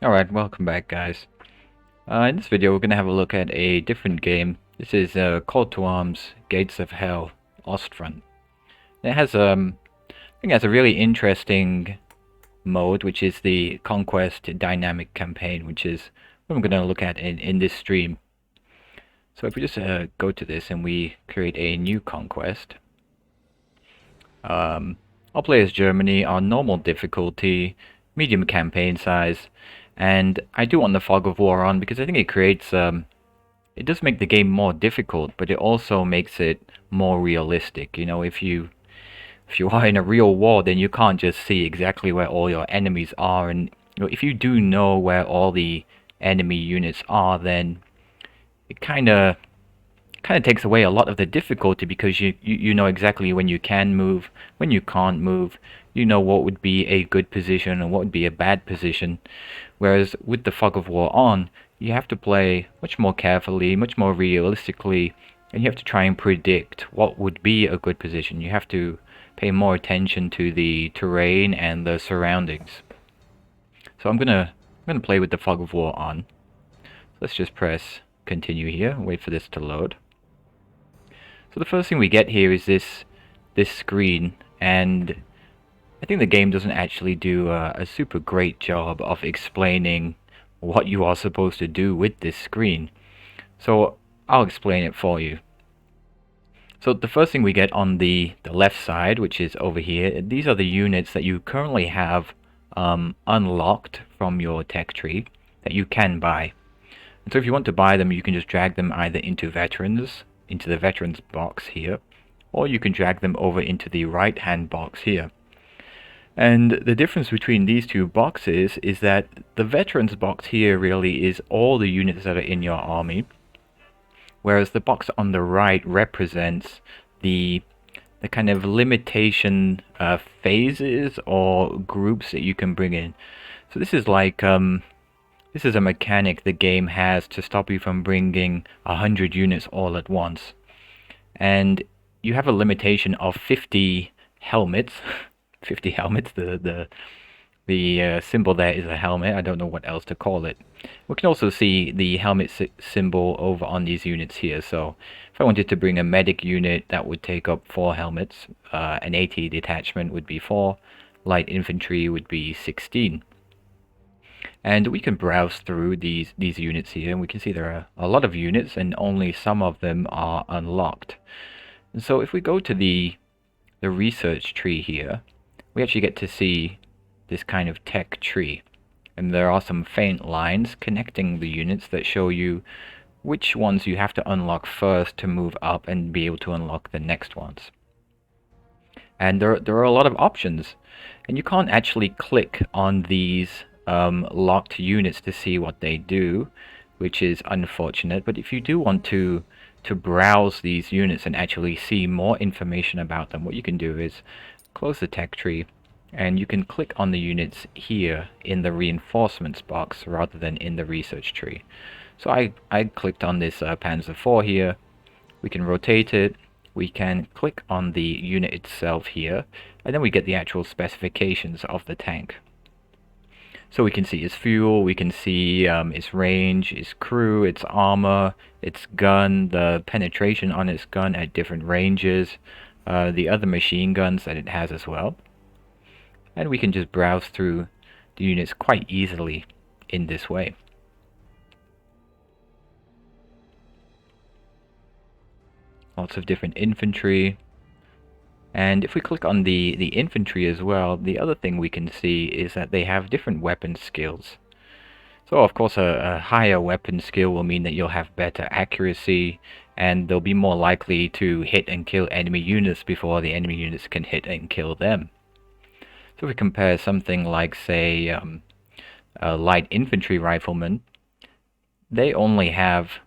Alright, welcome back guys. In this video we're going to have a look at a different game. This is Call to Arms Gates of Hell Ostfront. It has I think it has a really interesting mode, which is the Conquest dynamic campaign, which is what I'm going to look at in this stream. So if we just go to this and we create a new Conquest. I'll play as Germany on normal difficulty, medium campaign size. And I do want the Fog of War on because I think it creates, it does make the game more difficult, but it also makes it more realistic. You know, if you are in a real war, then you can't just see exactly where all your enemies are, and you know, if you do know where all the enemy units are, then it kind of takes away a lot of the difficulty because you know exactly when you can move, when you can't move. You know what would be a good position and what would be a bad position. Whereas with the Fog of War on, you have to play much more carefully, much more realistically, and you have to try and predict what would be a good position. You have to pay more attention to the terrain and the surroundings. So I'm gonna play with the Fog of War on. Let's just press continue here, wait for this to load. So the first thing we get here is this screen, and I think the game doesn't actually do a super great job of explaining what you are supposed to do with this screen. So I'll explain it for you. So the first thing we get on the left side, which is over here, these are the units that you currently have unlocked from your tech tree that you can buy. And so if you want to buy them, you can just drag them either into the veterans box here, or you can drag them over into the right hand box here. And the difference between these two boxes is that the veterans box here really is all the units that are in your army, whereas the box on the right represents the kind of limitation phases or groups that you can bring in. So this is like this is a mechanic the game has to stop you from bringing 100 units all at once. And you have a limitation of 50 helmets. 50 helmets, the symbol there is a helmet. I don't know what else to call it. We can also see the helmet symbol over on these units here. So if I wanted to bring a medic unit, that would take up 4 helmets. An AT detachment would be 4. Light infantry would be 16. And we can browse through these units here, and we can see there are a lot of units and only some of them are unlocked. And so if we go to the research tree here, we actually get to see this kind of tech tree. And there are some faint lines connecting the units that show you which ones you have to unlock first to move up and be able to unlock the next ones. And there are a lot of options, and you can't actually click on these locked units to see what they do, which is unfortunate. But if you do want to browse these units and actually see more information about them, what you can do is close the tech tree, and you can click on the units here in the reinforcements box rather than in the research tree. So I clicked on this Panzer IV here. We can rotate it. We can click on the unit itself here, and then we get the actual specifications of the tank. So we can see its fuel, we can see its range, its crew, its armor, its gun, the penetration on its gun at different ranges, the other machine guns that it has as well. And we can just browse through the units quite easily in this way. Lots of different infantry. And if we click on the infantry as well, the other thing we can see is that they have different weapon skills. So of course a higher weapon skill will mean that you'll have better accuracy, and they'll be more likely to hit and kill enemy units before the enemy units can hit and kill them. So if we compare something like, say, a light infantry rifleman, they only have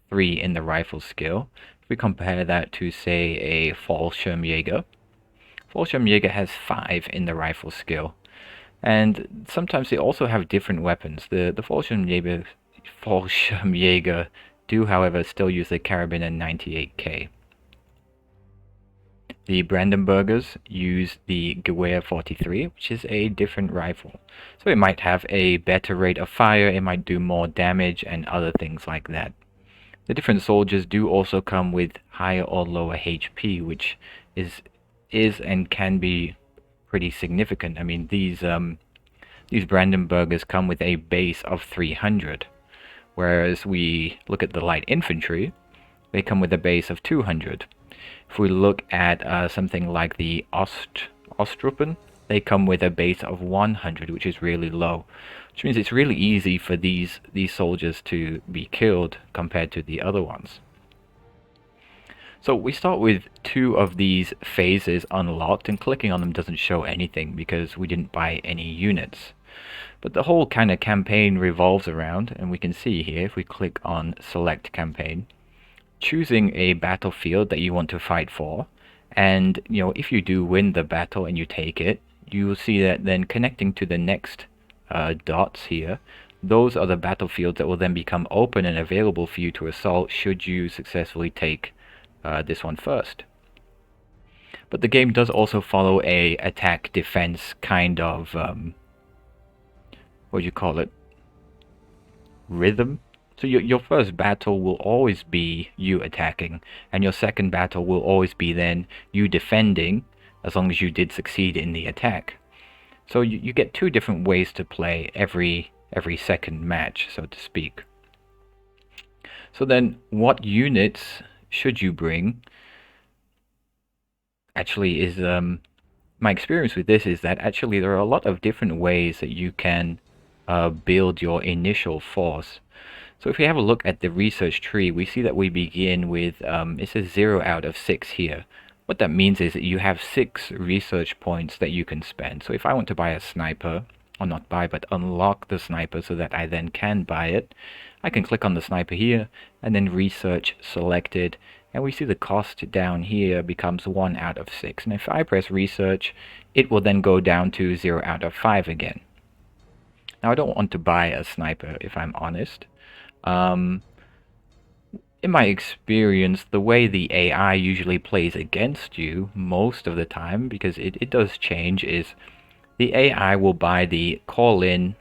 3 in the rifle skill. We compare that to, say, a Fallschirmjäger. Fallschirmjäger has 5 in the rifle skill, and sometimes they also have different weapons. The Fallschirmjäger do, however, still use the Carabiner 98K. The Brandenburgers use the Gewehr 43, which is a different rifle. So it might have a better rate of fire, it might do more damage, and other things like that. The different soldiers do also come with higher or lower HP, which is and can be pretty significant. I mean, these Brandenburgers come with a base of 300, whereas we look at the light infantry, they come with a base of 200. If we look at something like the Ostfront, they come with a base of 100, which is really low, which means it's really easy for these soldiers to be killed compared to the other ones. So we start with 2 of these phases unlocked, and clicking on them doesn't show anything because we didn't buy any units. But the whole kind of campaign revolves around, and we can see here if we click on select campaign, choosing a battlefield that you want to fight for, and if you do win the battle and you take it, you will see that then connecting to the next dots here, those are the battlefields that will then become open and available for you to assault should you successfully take this one first. But the game does also follow a attack defense kind of what do you call it, rhythm. So your first battle will always be you attacking, and your second battle will always be then you defending, as long as you did succeed in the attack. So you get 2 different ways to play every second match, so to speak. So then what units should you bring? Actually is my experience with this is that actually there are a lot of different ways that you can build your initial force. So if we have a look at the research tree, we see that we begin with, it says 0 out of 6 here. What that means is that you have 6 research points that you can spend. So if I want to buy a sniper, or not buy, but unlock the sniper so that I then can buy it, I can click on the sniper here, and then research selected, and we see the cost down here becomes 1 out of 6. And if I press research, it will then go down to 0 out of 5 again. Now I don't want to buy a sniper, if I'm honest. In my experience, the way the AI usually plays against you most of the time, because it does change, is the AI will buy the call-in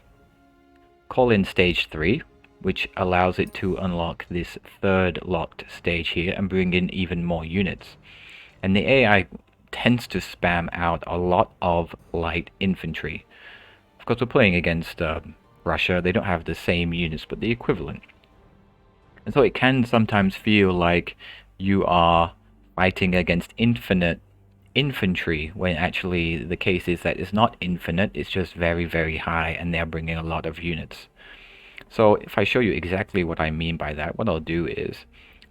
stage 3, which allows it to unlock this 3rd locked stage here and bring in even more units. And the AI tends to spam out a lot of light infantry. Of course, we're playing against Russia. They don't have the same units, but the equivalent. And so it can sometimes feel like you are fighting against infinite infantry, when actually the case is that it's not infinite, it's just very, very high, and they're bringing a lot of units. So if I show you exactly what I mean by that, what I'll do is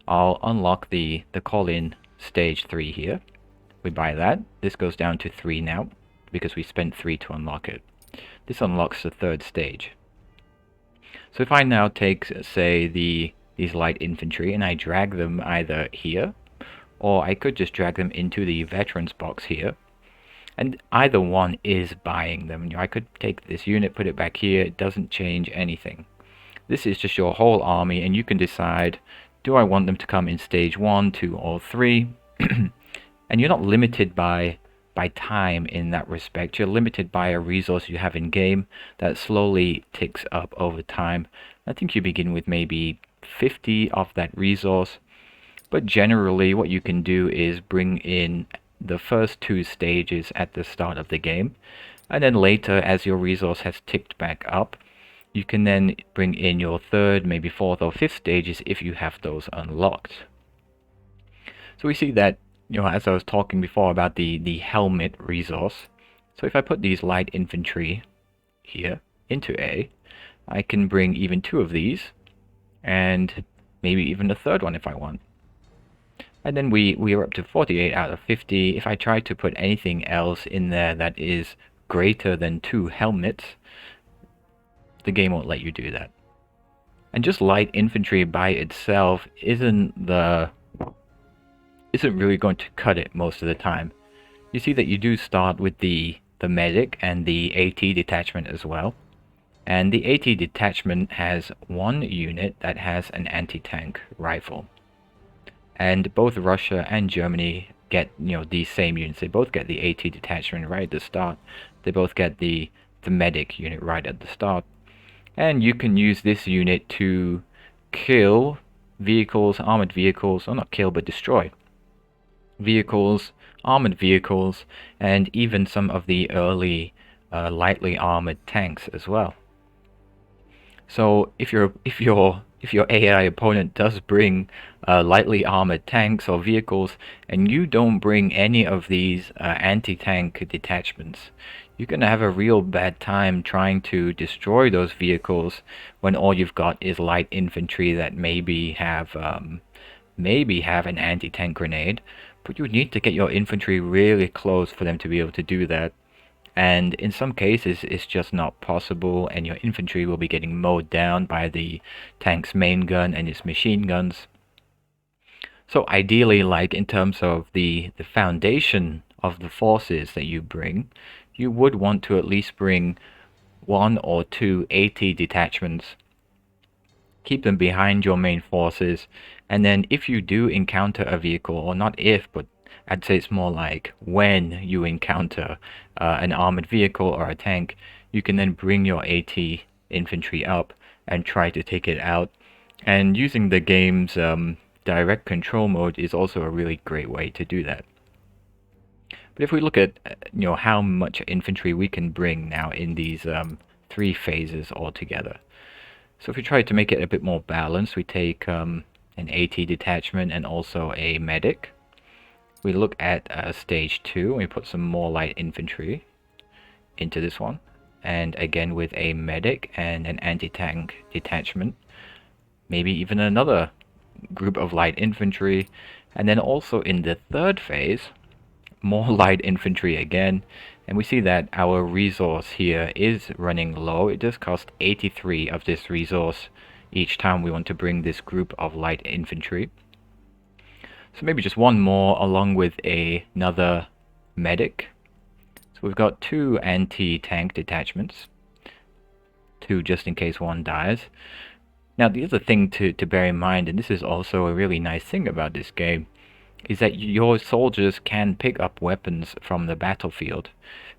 I'll unlock the call-in stage 3 here. We buy that. This goes down to 3 now, because we spent 3 to unlock it. This unlocks the 3rd stage. So if I now take, say, these light infantry, and I drag them either here, or I could just drag them into the veterans box here, and either one is buying them. I could take this unit, put it back here, it doesn't change anything. This is just your whole army, and you can decide, do I want them to come in stage 1, 2, or 3? And you're not limited by time in that respect. You're limited by a resource you have in game that slowly ticks up over time. I think you begin with maybe 50 of that resource, but generally what you can do is bring in the first 2 stages at the start of the game, and then later, as your resource has ticked back up, you can then bring in your 3rd, maybe 4th or 5th stages if you have those unlocked. So we see that, as I was talking before about the helmet resource, so if I put these light infantry here into A, I can bring even 2 of these, and maybe even a 3rd one if I want. And then we are up to 48 out of 50. If I try to put anything else in there that is greater than 2 helmets, the game won't let you do that. And just light infantry by itself isn't really going to cut it most of the time. You see that you do start with the medic and the AT detachment as well. And the AT detachment has 1 unit that has an anti-tank rifle. And both Russia and Germany get, these same units. They both get the AT detachment right at the start. They both get the medic unit right at the start. And you can use this unit to kill vehicles, armored vehicles, or not kill, but destroy vehicles, armored vehicles, and even some of the early lightly armored tanks as well. So if your AI opponent does bring lightly armored tanks or vehicles, and you don't bring any of these anti-tank detachments, you're gonna have a real bad time trying to destroy those vehicles when all you've got is light infantry that maybe have an anti-tank grenade, but you need to get your infantry really close for them to be able to do that. And in some cases, it's just not possible, and your infantry will be getting mowed down by the tank's main gun and its machine guns. So ideally, like in terms of the foundation of the forces that you bring, you would want to at least bring 1 or 2 AT detachments, keep them behind your main forces, and then if you do encounter a vehicle, or not if, but I'd say it's more like when you encounter an armored vehicle or a tank, you can then bring your AT infantry up and try to take it out. And using the game's direct control mode is also a really great way to do that. But if we look at how much infantry we can bring now in these 3 phases altogether. So if we try to make it a bit more balanced, we take an AT detachment and also a medic. We look at stage 2, and we put some more light infantry into this one. And again with a medic and an anti-tank detachment. Maybe even another group of light infantry. And then also in the 3rd phase, more light infantry again. And we see that our resource here is running low. It does cost 83 of this resource each time we want to bring this group of light infantry. So maybe just one more along with another medic. So we've got 2 anti-tank detachments, 2 just in case one dies. Now the other thing to bear in mind, and this is also a really nice thing about this game, is that your soldiers can pick up weapons from the battlefield.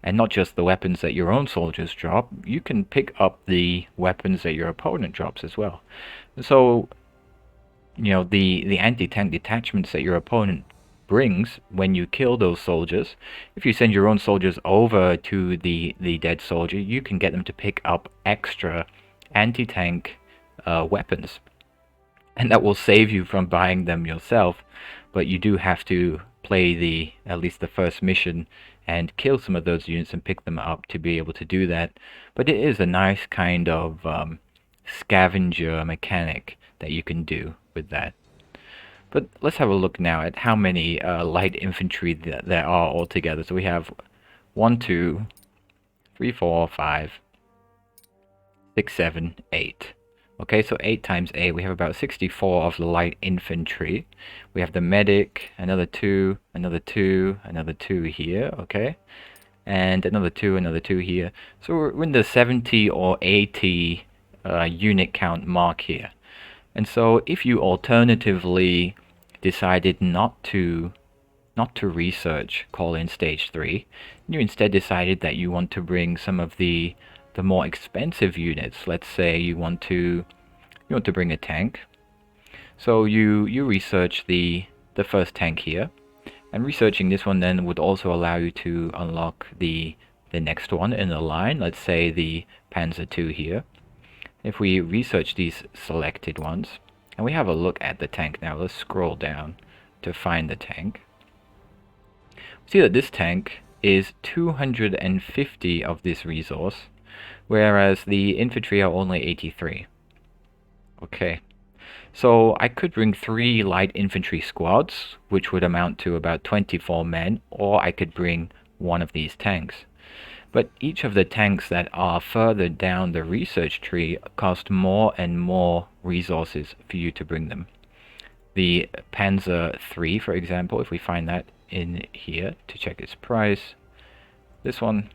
And not just the weapons that your own soldiers drop, you can pick up the weapons that your opponent drops as well. So the anti-tank detachments that your opponent brings when you kill those soldiers, if you send your own soldiers over to the dead soldier, you can get them to pick up extra anti-tank weapons, and that will save you from buying them yourself. But you do have to play at least the first mission and kill some of those units and pick them up to be able to do that. But it is a nice kind of scavenger mechanic that you can do with that. But let's have a look now at how many light infantry there are altogether. So we have 1, 2, 3, 4, 5, 6, 7, 8. Okay, so 8 times 8, we have about 64 of the light infantry. We have the medic, another 2, another 2, another 2 here, okay? And another 2 here. So we're in the 70 or 80 unit count mark here. And so if you alternatively decided not to research call-in stage 3, you instead decided that you want to bring some of the more expensive units. Let's say you want to bring a tank. So you research the first tank here, and researching this one then would also allow you to unlock the next one in the line. Let's say the Panzer II here. If we research these selected ones, and we have a look at the tank now, let's scroll down to find the tank. See that this tank is 250 of this resource, whereas the infantry are only 83. Okay, so I could bring 3 light infantry squads, which would amount to about 24 men, or I could bring one of these tanks. But each of the tanks that are further down the research tree cost more and more resources for you to bring them. The Panzer III, for example, if we find that in here to check its price, this one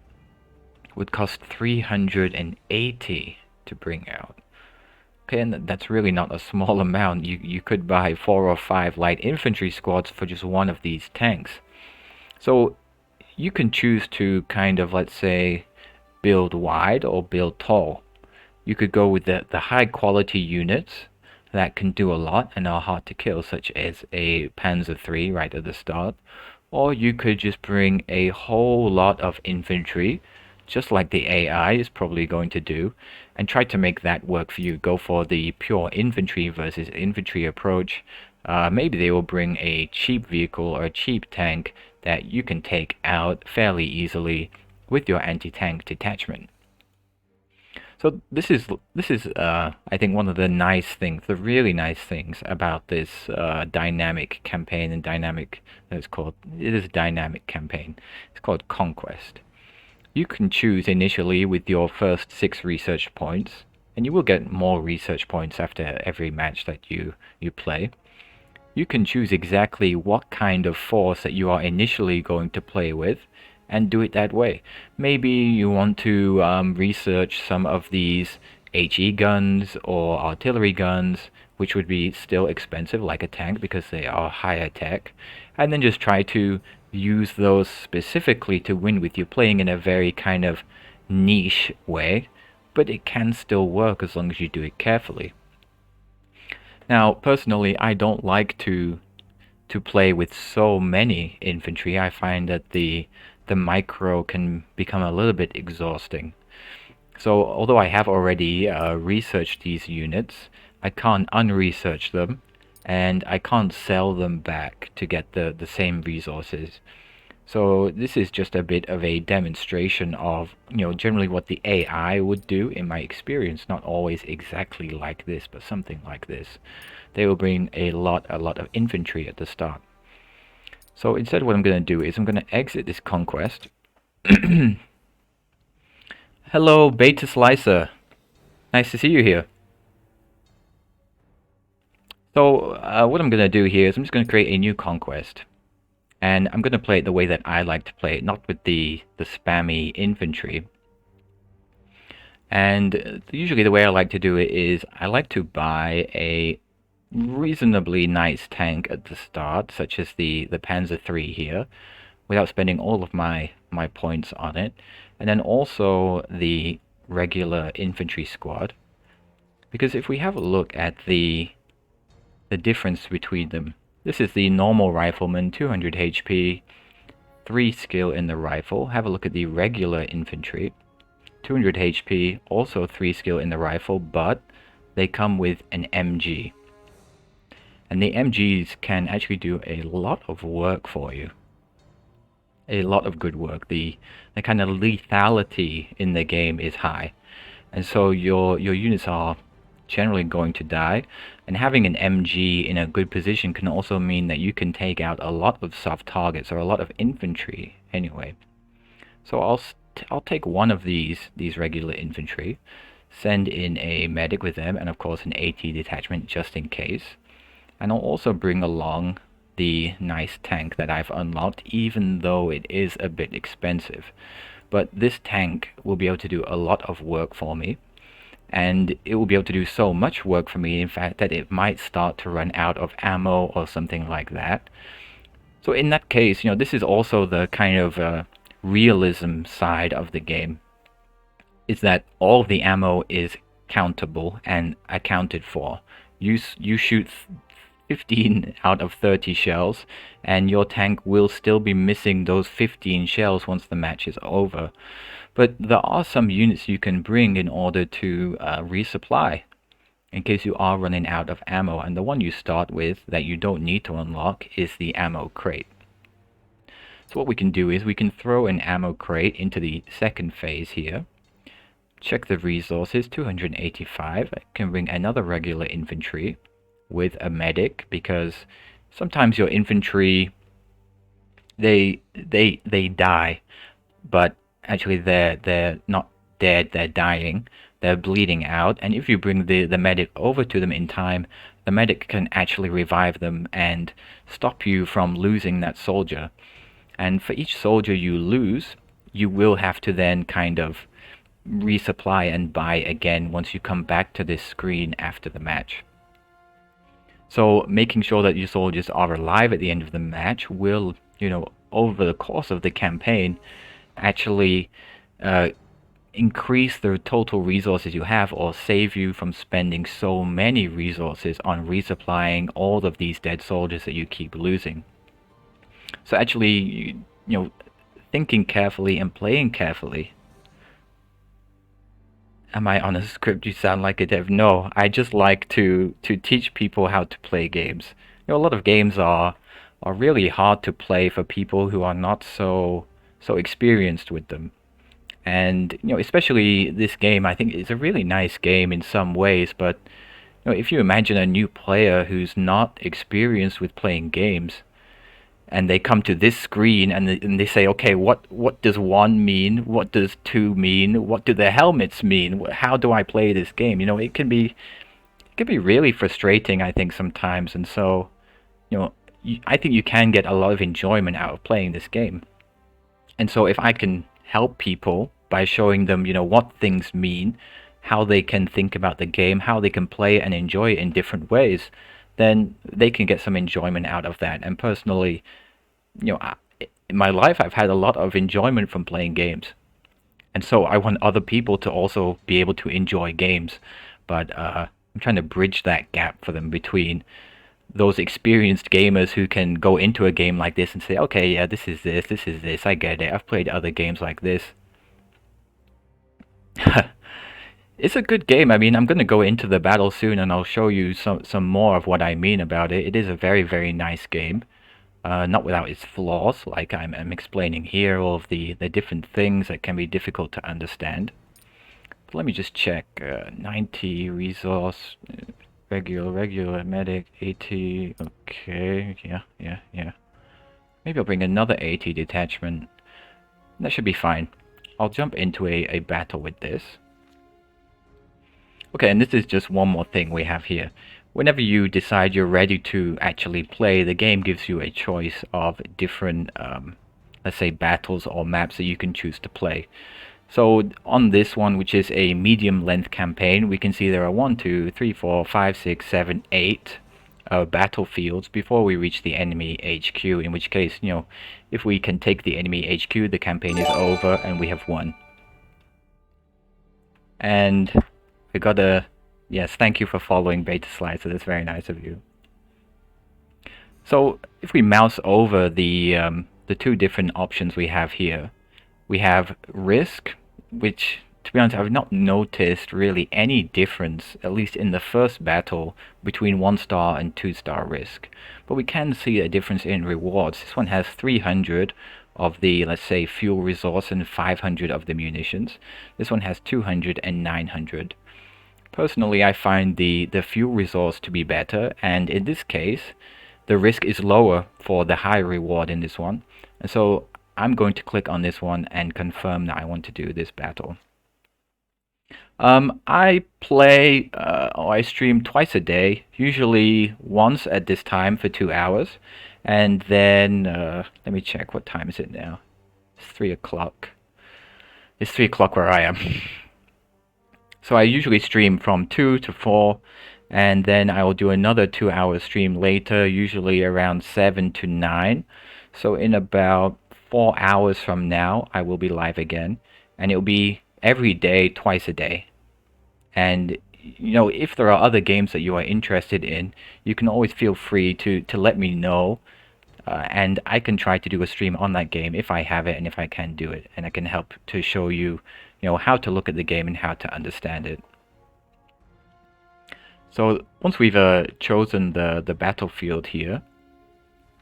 would cost 380 to bring out. Okay, and that's really not a small amount. You could buy 4 or 5 light infantry squads for just one of these tanks. So you can choose to kind of, let's say, build wide or build tall. You could go with the high quality units that can do a lot and are hard to kill, such as a Panzer III right at the start. Or you could just bring a whole lot of infantry, just like the AI is probably going to do, and try to make that work for you. Go for the pure infantry versus infantry approach. Maybe they will bring a cheap vehicle or a cheap tank that you can take out fairly easily with your anti-tank detachment. So this is I think one of the nice things, the really nice things about this dynamic campaign and dynamic it is a dynamic campaign. It's called Conquest. You can choose initially with your first 6 research points, and you will get more research points after every match that you play. You can choose exactly what kind of force that you are initially going to play with and do it that way. Maybe you want to research some of these HE guns or artillery guns, which would be still expensive like a tank because they are higher tech, and then just try to use those specifically to win with you, playing in a very kind of niche way, but it can still work as long as you do it carefully. Now, personally, I don't like to play with so many infantry. I find that the micro can become a little bit exhausting. So, although I have already researched these units, I can't unresearch them, and I can't sell them back to get the same resources. So this is just a bit of a demonstration of, generally what the AI would do in my experience, not always exactly like this, but something like this. They will bring a lot of infantry at the start. So instead what I'm going to do is I'm going to exit this conquest. Hello, Beta Slicer. Nice to see you here. So what I'm going to do here is I'm just going to create a new conquest. And I'm going to play it the way that I like to play it, not with the spammy infantry. And usually the way I like to do it is I like to buy a reasonably nice tank at the start, such as the Panzer III here, without spending all of my points on it. And then also the regular infantry squad. Because if we have a look at the difference between them, this is the normal rifleman, 200 HP, 3 skill in the rifle. Have a look at the regular infantry, 200 HP, also 3 skill in the rifle, but they come with an MG. And the MGs can actually do a lot of work for you. A lot of good work. The kind of lethality in the game is high. And so your units are generally going to die, and having an MG in a good position can also mean that you can take out a lot of soft targets or a lot of infantry anyway. So I'll take one of these regular infantry, send in a medic with them, and of course an AT detachment just in case, and I'll also bring along the nice tank that I've unlocked, even though it is a bit expensive. But this tank will be able to do a lot of work for me, and it will be able to do so much work for me, in fact, that it might start to run out of ammo or something like that. So in that case, this is also the kind of realism side of the game, is that all of the ammo is countable and accounted for. You shoot 15 out of 30 shells, and your tank will still be missing those 15 shells once the match is over. But there are some units you can bring in order to resupply in case you are running out of ammo, and the one you start with that you don't need to unlock is the ammo crate. So what we can do is we can throw an ammo crate into the second phase here. Check the resources, 285. I can bring another regular infantry with a medic, because sometimes your infantry they die, but actually they're not dead, they're dying, they're bleeding out, and if you bring the medic over to them in time, the medic can actually revive them and stop you from losing that soldier. And for each soldier you lose, you will have to then kind of resupply and buy again once you come back to this screen after the match. So making sure that your soldiers are alive at the end of the match will, over the course of the campaign, actually increase the total resources you have or save you from spending so many resources on resupplying all of these dead soldiers that you keep losing. So actually, thinking carefully and playing carefully. Am I on a script? You sound like a dev. No, I just like to teach people how to play games. A lot of games are really hard to play for people who are not so experienced with them. And especially this game, I think it's a really nice game in some ways, but if you imagine a new player who's not experienced with playing games, and they come to this screen and they say, okay, what does 1 mean? What does 2 mean? What do the helmets mean? How do I play this game? It can be really frustrating, I think, sometimes. And so, I think you can get a lot of enjoyment out of playing this game. And so if I can help people by showing them, what things mean, how they can think about the game, how they can play and enjoy it in different ways, then they can get some enjoyment out of that. And personally, in my life, I've had a lot of enjoyment from playing games. And so I want other people to also be able to enjoy games. But I'm trying to bridge that gap for them between those experienced gamers who can go into a game like this and say, okay, yeah, this is this, I get it, I've played other games like this. It's a good game. I mean, I'm going to go into the battle soon and I'll show you some more of what I mean about it. It is a very, very nice game. Not without its flaws, like I'm explaining here, all of the different things that can be difficult to understand. But let me just check. 90 resource, regular, medic, 80, okay, yeah. Maybe I'll bring another 80 detachment. That should be fine. I'll jump into a battle with this. Okay, and this is just one more thing we have here. Whenever you decide you're ready to actually play, the game gives you a choice of different, let's say, battles or maps that you can choose to play. So on this one, which is a medium length campaign, we can see there are 1, 2, 3, 4, 5, 6, 7, 8 battlefields before we reach the enemy HQ, in which case, if we can take the enemy HQ, the campaign is over and we have won. And I got a... Yes, thank you for following Beta Slide, so that's very nice of you. So if we mouse over the 2 different options we have here, we have risk, which, to be honest, I've not noticed really any difference, at least in the first battle, between 1-star and 2-star risk. But we can see a difference in rewards. This one has 300 of the, let's say, fuel resource and 500 of the munitions. This one has 200 and 900. Personally, I find the fuel resource to be better, and in this case, the risk is lower for the high reward in this one. And so I'm going to click on this one and confirm that I want to do this battle. I play, or I stream twice a day, usually once at this time for 2 hours. And then, let me check, what time is it now? It's 3 o'clock. It's 3 o'clock where I am. So I usually stream from 2 to 4, and then I will do another 2-hour stream later, usually around 7 to 9. So in about 4 hours from now, I will be live again, and it will be every day, twice a day. And if there are other games that you are interested in, you can always feel free to let me know, and I can try to do a stream on that game if I have it and if I can do it, and I can help to show you how to look at the game and how to understand it. So once we've chosen the battlefield here,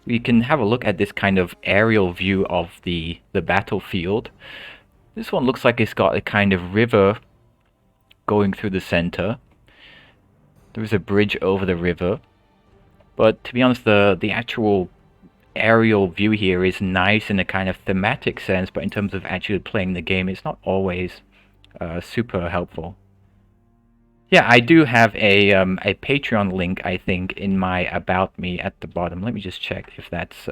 we can have a look at this kind of aerial view of the battlefield. This one looks like it's got a kind of river going through the center. There's a bridge over the river. But to be honest, the actual aerial view here is nice in a kind of thematic sense, but in terms of actually playing the game, it's not always super helpful. Yeah, I do have a Patreon link, I think, in my About Me at the bottom. Let me just check if that's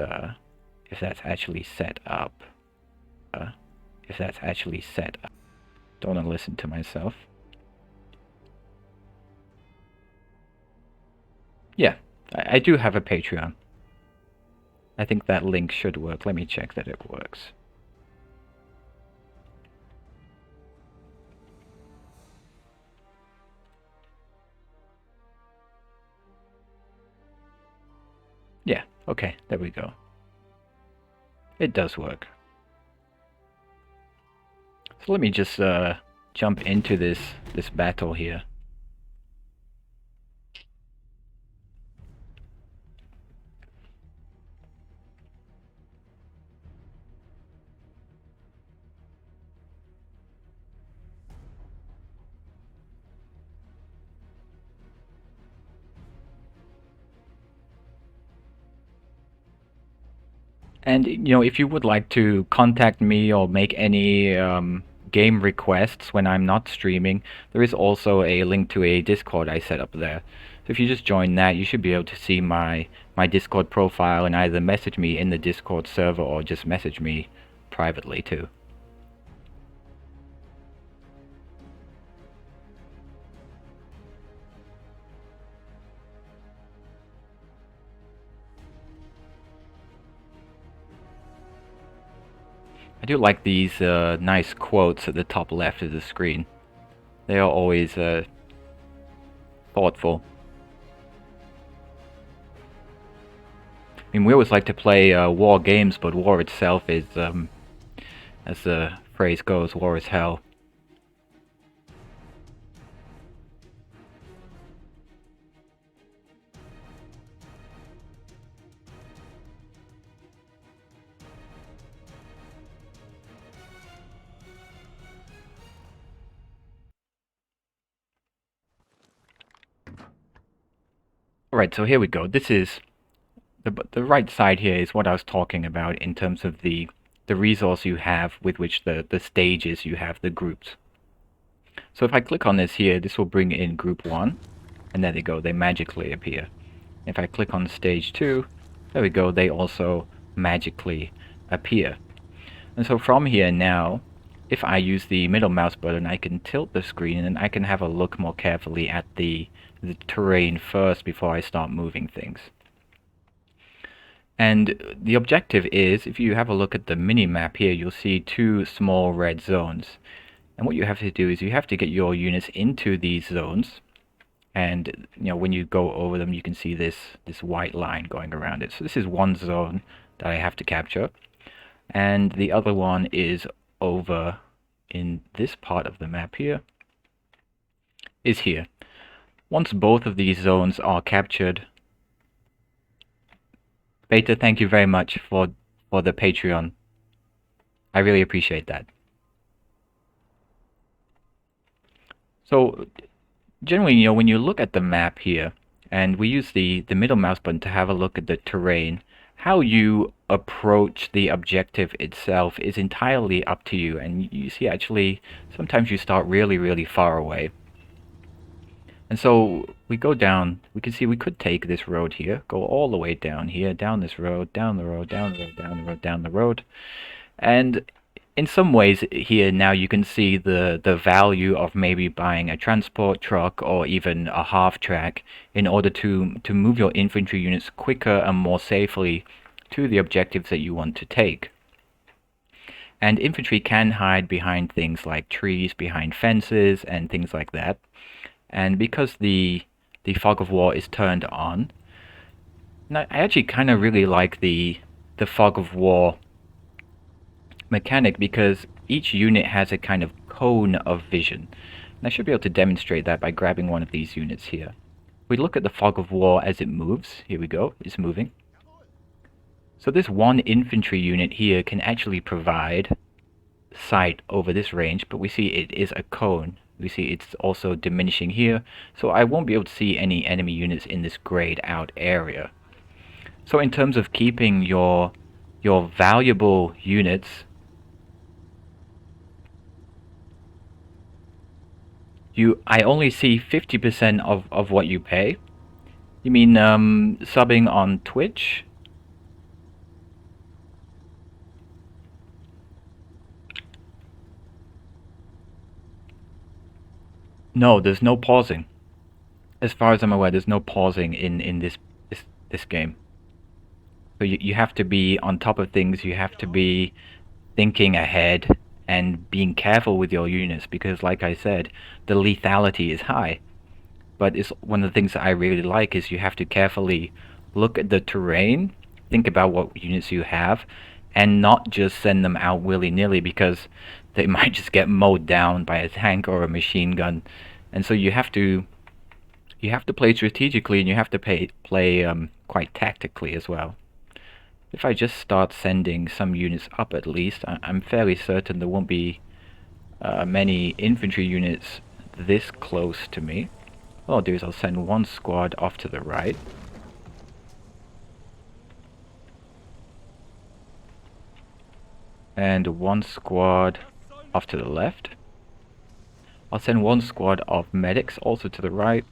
actually set up. Don't want to listen to myself. Yeah, I do have a Patreon. I think that link should work. Let me check that it works. Yeah, okay, there we go. It does work. So let me just jump into this battle here. And you know, if you would like to contact me or make any game requests when I'm not streaming, there is also a link to a Discord I set up there. So if you just join that, you should be able to see my Discord profile and either message me in the Discord server or just message me privately too. I do like these nice quotes at the top left of the screen. They are always thoughtful. I mean, we always like to play war games, but war itself is, as the phrase goes, war is hell. Alright, so here we go. This is the right side here is what I was talking about in terms of the resource you have with which the stages you have, the groups. So if I click on this here, this will bring in group 1, and there they go, they magically appear. If I click on stage 2, there we go, they also magically appear. And so from here now, if I use the middle mouse button, I can tilt the screen and I can have a look more carefully at the terrain first before I start moving things. And the objective is, if you have a look at the mini-map here, you'll see 2 small red zones. And what you have to do is you have to get your units into these zones. And you know, when you go over them, you can see this white line going around it. So this is one zone that I have to capture. And the other one is over in this part of the map here, is here. Once both of these zones are captured, Beta, thank you very much for the Patreon. I really appreciate that. So generally, you know, when you look at the map here, and we use the middle mouse button to have a look at the terrain, how you approach the objective itself is entirely up to you. And you see, actually, sometimes you start really, really far away. And so we go down, we can see we could take this road here, go all the way down here, down this road, down the road, down the road, down the road, down the road. And in some ways here now you can see the value of maybe buying a transport truck or even a half track in order to move your infantry units quicker and more safely to the objectives that you want to take. And infantry can hide behind things like trees, behind fences, and things like that. And because the fog of war is turned on, I actually kind of really like the fog of war mechanic because each unit has a kind of cone of vision. And I should be able to demonstrate that by grabbing one of these units here. We look at the fog of war as it moves. Here we go, it's moving. So this one infantry unit here can actually provide sight over this range, but we see it is a cone. We see it's also diminishing here, so I won't be able to see any enemy units in this grayed out area. So in terms of keeping your valuable units, I only see 50% of what you pay. You mean subbing on Twitch? No, there's no pausing. As far as I'm aware, there's no pausing in this game. So you have to be on top of things, you have to be thinking ahead and being careful with your units because, like I said, the lethality is high. But it's one of the things that I really like is you have to carefully look at the terrain, think about what units you have, and not just send them out willy-nilly because they might just get mowed down by a tank or a machine gun. And so you have to play strategically and you have to play quite tactically as well. If I just start sending some units up at least, I'm fairly certain there won't be many infantry units this close to me. What I'll do is I'll send one squad off to the right. And one squad off to the left. I'll send one squad of medics also to the right.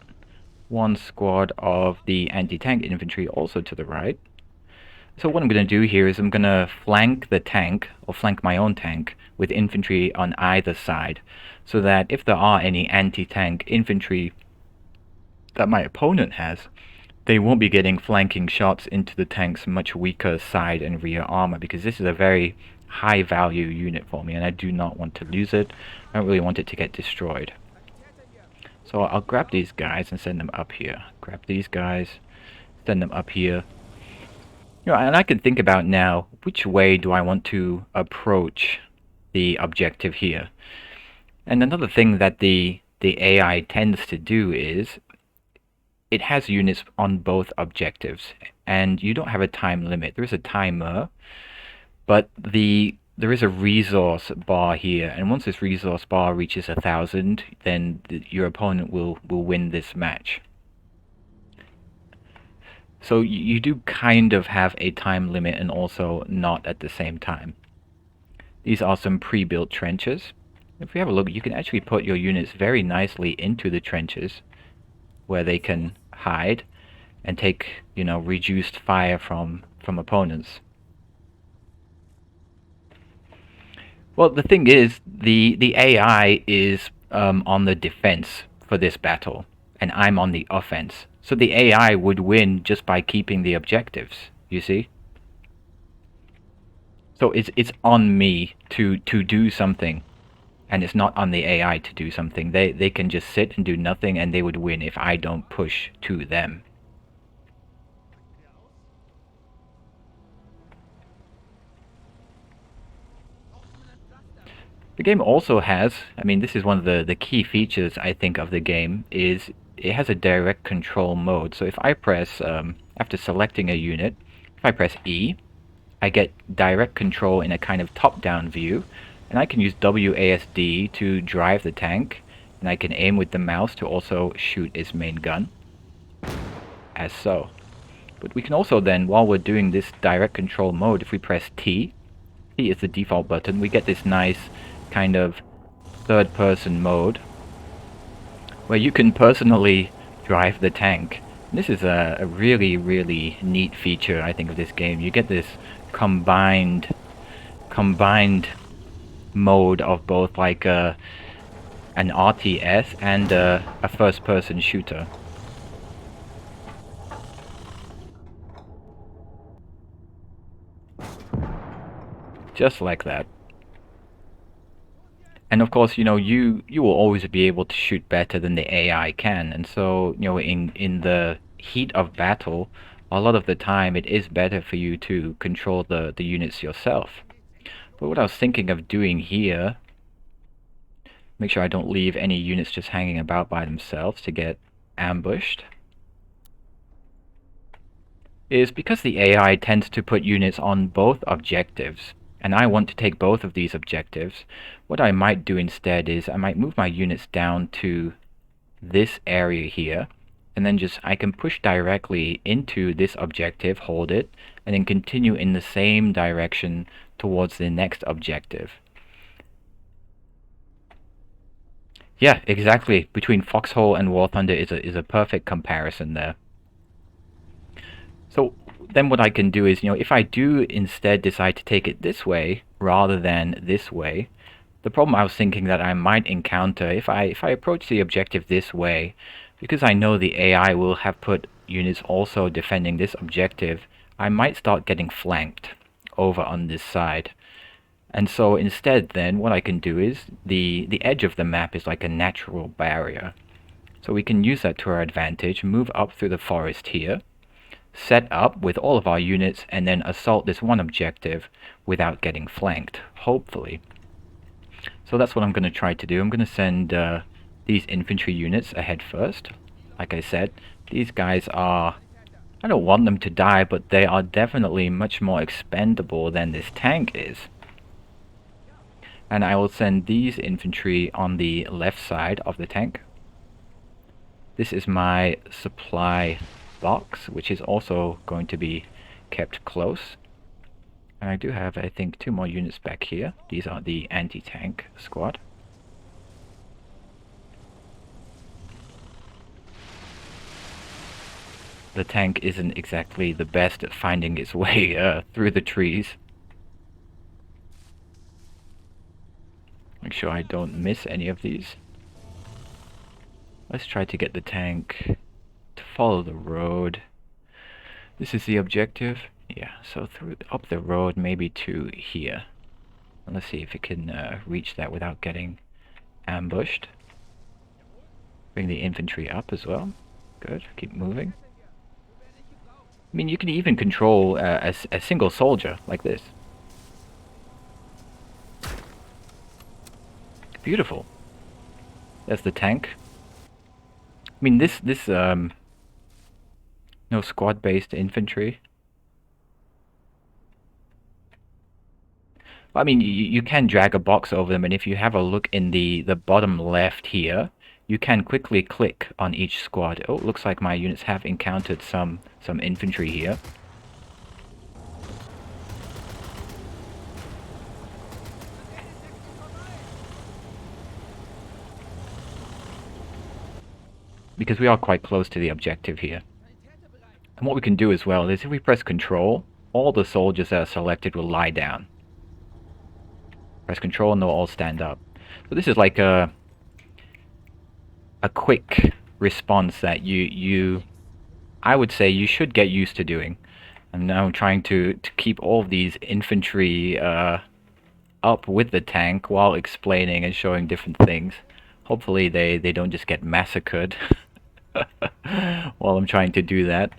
One squad of the anti-tank infantry also to the right. So what I'm going to do here is I'm going to flank the tank, or flank my own tank, with infantry on either side, so that if there are any anti-tank infantry that my opponent has, they won't be getting flanking shots into the tank's much weaker side and rear armor, because this is a very high value unit for me and I do not want to lose it. I don't really want it to get destroyed. So I'll grab these guys and send them up here. Grab these guys, send them up here. You know, and I can think about now, which way do I want to approach the objective here? And another thing that the AI tends to do is it has units on both objectives, and you don't have a time limit. There is a timer, but there is a resource bar here, and once this resource bar reaches 1,000, then your opponent will win this match. So you do kind of have a time limit and also not at the same time. These are some pre-built trenches. If we have a look, you can actually put your units very nicely into the trenches where they can hide and take, you know, reduced fire from opponents. Well, the thing is, the AI is on the defense for this battle, and I'm on the offense. So the AI would win just by keeping the objectives, you see? So it's on me to do something, and it's not on the AI to do something. They can just sit and do nothing, and they would win if I don't push to them. The game also has, I mean, this is one of the key features, I think, of the game, is it has a direct control mode. So if I press, after selecting a unit, if I press E, I get direct control in a kind of top-down view, and I can use WASD to drive the tank, and I can aim with the mouse to also shoot its main gun, as so. But we can also then, while we're doing this direct control mode, if we press T, T is the default button, we get this nice kind of third-person mode where you can personally drive the tank. This is a really, really neat feature, I think, of this game. You get this combined mode of both like an RTS and a first-person shooter. Just like that. And of course, you know, you will always be able to shoot better than the AI can, and so, you know, in the heat of battle, a lot of the time it is better for you to control the units yourself. But what I was thinking of doing here, make sure I don't leave any units just hanging about by themselves to get ambushed, is because the AI tends to put units on both objectives, and I want to take both of these objectives, what I might do instead is I might move my units down to this area here, and then just I can push directly into this objective, hold it, and then continue in the same direction towards the next objective. Yeah, exactly. Between Foxhole and War Thunder is a perfect comparison there. So then what I can do is, you know, if I do instead decide to take it this way rather than this way, The problem I was thinking that I might encounter if I approach the objective this way, because I know the AI will have put units also defending this objective, I might start getting flanked over on this side. And so instead then what I can do is the edge of the map is like a natural barrier. So we can use that to our advantage, move up through the forest here, set up with all of our units, and then assault this one objective without getting flanked, hopefully. So that's what I'm going to try to do. I'm going to send these infantry units ahead first. Like I said, these guys are... I don't want them to die, but they are definitely much more expendable than this tank is. And I will send these infantry on the left side of the tank. This is my supply box, which is also going to be kept close. And I do have, I think, 2 more units back here. These are the anti-tank squad. The tank isn't exactly the best at finding its way through the trees. Make sure I don't miss any of these. Let's try to get the tank to follow the road. This is the objective. Yeah, so through up the road, maybe to here. And let's see if it can reach that without getting ambushed. Bring the infantry up as well. Good, keep moving. I mean, you can even control a single soldier like this. Beautiful. There's the tank. I mean, this no squad-based infantry. I mean, you can drag a box over them, and if you have a look in the bottom left here, you can quickly click on each squad. Oh, it looks like my units have encountered some infantry here. Because we are quite close to the objective here. And what we can do as well is if we press Control, all the soldiers that are selected will lie down. Press Control and they'll all stand up. So this is like a quick response that I would say you should get used to doing. And now I'm trying to keep all of these infantry up with the tank while explaining and showing different things. Hopefully they don't just get massacred while I'm trying to do that.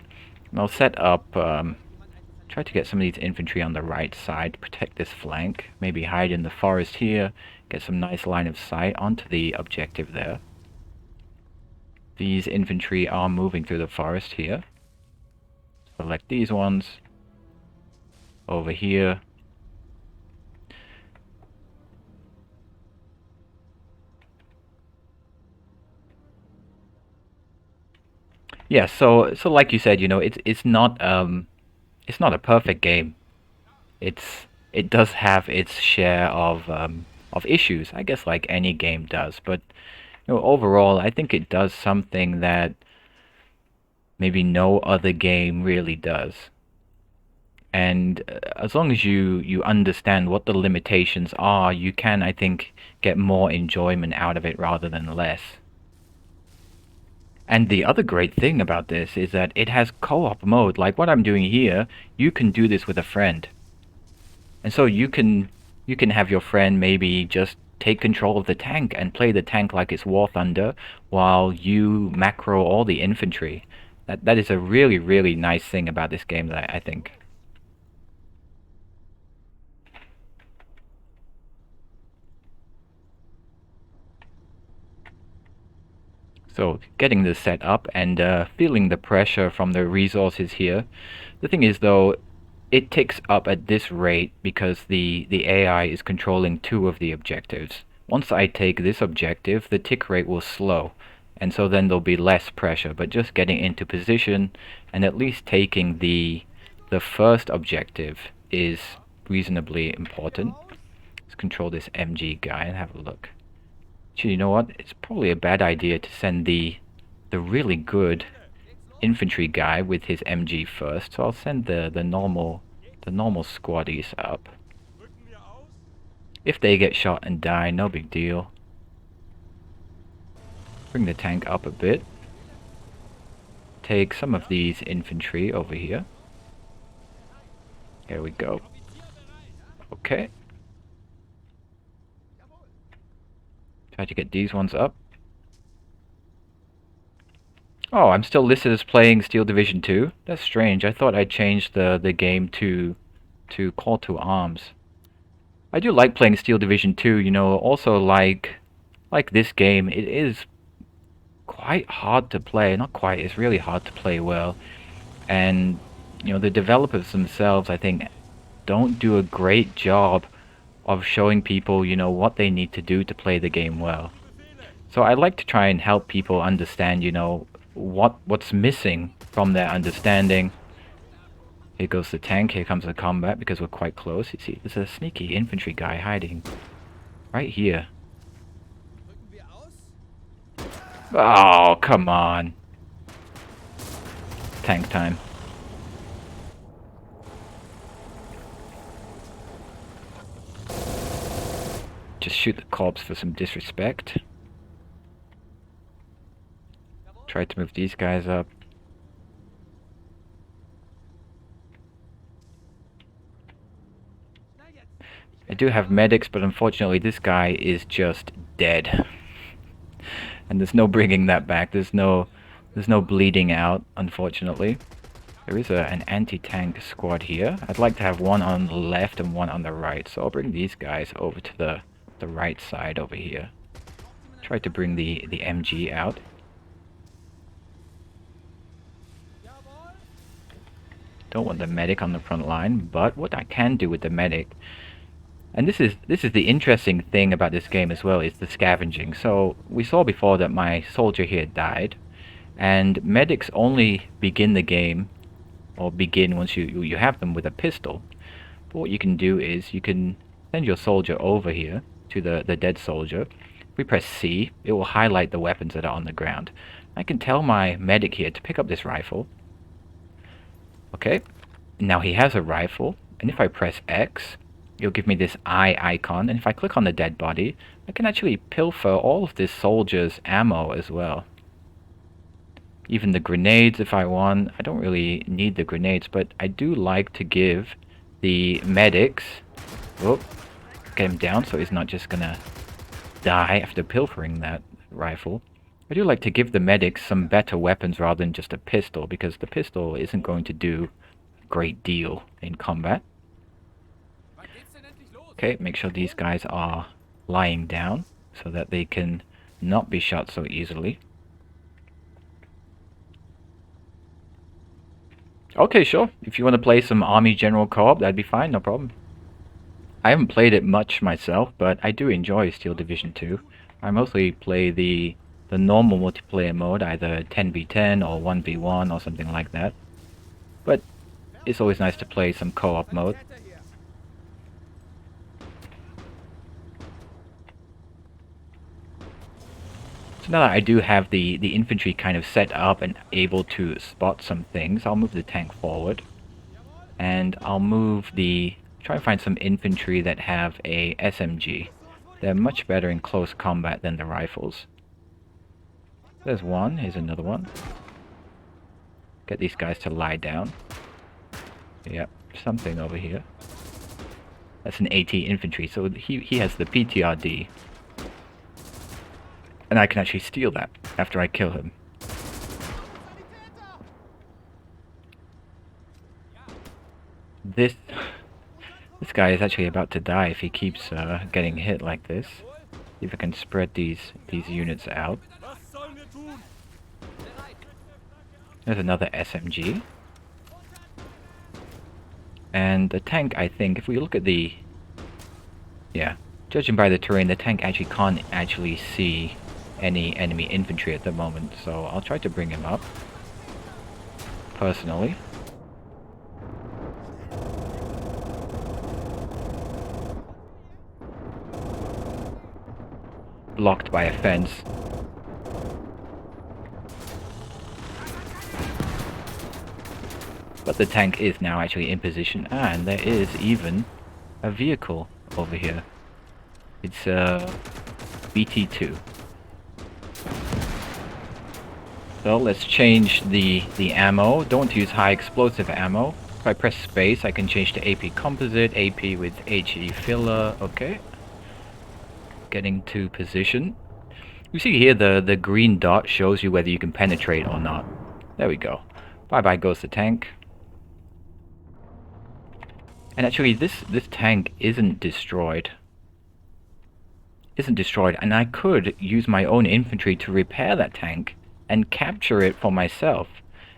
And I'll set up, try to get some of these infantry on the right side, protect this flank, maybe hide in the forest here, get some nice line of sight onto the objective there. These infantry are moving through the forest here. Select these ones over here. Yeah, so like you said, you know, it's not a perfect game. It does have its share of issues, I guess, like any game does. But you know, overall, I think it does something that maybe no other game really does. And as long as you understand what the limitations are, you can, I think, get more enjoyment out of it rather than less. And the other great thing about this is that it has co-op mode. Like what I'm doing here, you can do this with a friend. And so you can have your friend maybe just take control of the tank and play the tank like it's War Thunder while you macro all the infantry. That is a really, really nice thing about this game that I think. So getting this set up and feeling the pressure from the resources here. The thing is though, it ticks up at this rate because the AI is controlling 2 of the objectives. Once I take this objective, the tick rate will slow, and so then there'll be less pressure. But just getting into position and at least taking the first objective is reasonably important. Let's control this MG guy and have a look. Actually, you know what? It's probably a bad idea to send the really good infantry guy with his MG first. So I'll send the normal squaddies up. If they get shot and die, no big deal. Bring the tank up a bit. Take some of these infantry over here. Here we go. Okay. Try to get these ones up. Oh, I'm still listed as playing Steel Division 2. That's strange. I thought I changed the game to Call to Arms. I do like playing Steel Division 2, you know, also like this game, it is quite hard to play. Not quite, it's really hard to play well. And, you know, the developers themselves, I think, don't do a great job of showing people, you know, what they need to do to play the game well. So I like to try and help people understand, you know, what's missing from their understanding. Here goes the tank, here comes the combat because we're quite close. You see, there's a sneaky infantry guy hiding right here. Oh, come on. Tank time. Just shoot the corpse for some disrespect. Try to move these guys up. I do have medics, but unfortunately this guy is just dead. And there's no bringing that back. There's no bleeding out, unfortunately. There is an anti-tank squad here. I'd like to have one on the left and one on the right, so I'll bring these guys over to the right side over here. Try to bring the MG out. Don't want the medic on the front line, but what I can do with the medic, and this is the interesting thing about this game as well, is the scavenging. So we saw before that my soldier here died, and medics only begin the game, or begin once you have them with a pistol. But what you can do is you can send your soldier over here to the dead soldier. If we press C, it will highlight the weapons that are on the ground. I can tell my medic here to pick up this rifle. Okay, now he has a rifle, and if I press X, it'll give me this eye icon, and if I click on the dead body, I can actually pilfer all of this soldier's ammo as well. Even the grenades if I want. I don't really need the grenades, but I do like to give the medics... Whoop, get him down so he's not just gonna die after pilfering that rifle. I do like to give the medics some better weapons rather than just a pistol, because the pistol isn't going to do a great deal in combat. Okay, make sure these guys are lying down so that they can not be shot so easily. Okay, sure. If you want to play some Army General Co-op, that'd be fine, no problem. I haven't played it much myself, but I do enjoy Steel Division 2. I mostly play the normal multiplayer mode, either 10v10 or 1v1 or something like that. But it's always nice to play some co-op mode. So now that I do have the infantry kind of set up and able to spot some things, I'll move the tank forward. And I'll try and find some infantry that have a SMG. They're much better in close combat than the rifles. There's one, here's another one. Get these guys to lie down. Yep, something over here. That's an AT infantry, so he has the PTRD. And I can actually steal that after I kill him. This guy is actually about to die if he keeps getting hit like this. See if I can spread these units out. There's another SMG. And the tank, I think, if we look at the... Yeah, judging by the terrain, the tank actually can't actually see any enemy infantry at the moment. So I'll try to bring him up, personally. Blocked by a fence. But the tank is now actually in position, and there is even a vehicle over here. It's BT2. So let's change the ammo. Don't use high explosive ammo. If I press space, I can change to AP composite, AP with HE filler. Okay. Getting to position. You see here the green dot shows you whether you can penetrate or not. There we go. Bye bye goes the tank. And actually this tank isn't destroyed. And I could use my own infantry to repair that tank and capture it for myself.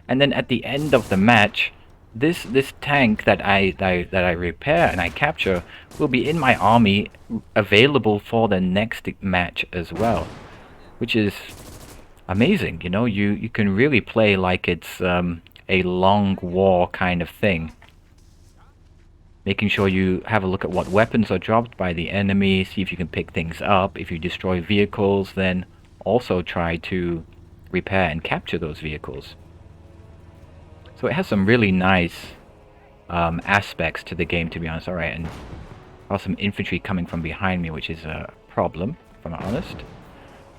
And then at the end of the match, this tank that I repair and I capture will be in my army, available for the next match as well, which is amazing. You know, you can really play like it's a long war kind of thing. Making sure you have a look at what weapons are dropped by the enemy, see if you can pick things up. If you destroy vehicles, then also try to repair and capture those vehicles. So it has some really nice aspects to the game, to be honest. Alright, and some infantry coming from behind me, which is a problem, if I'm honest.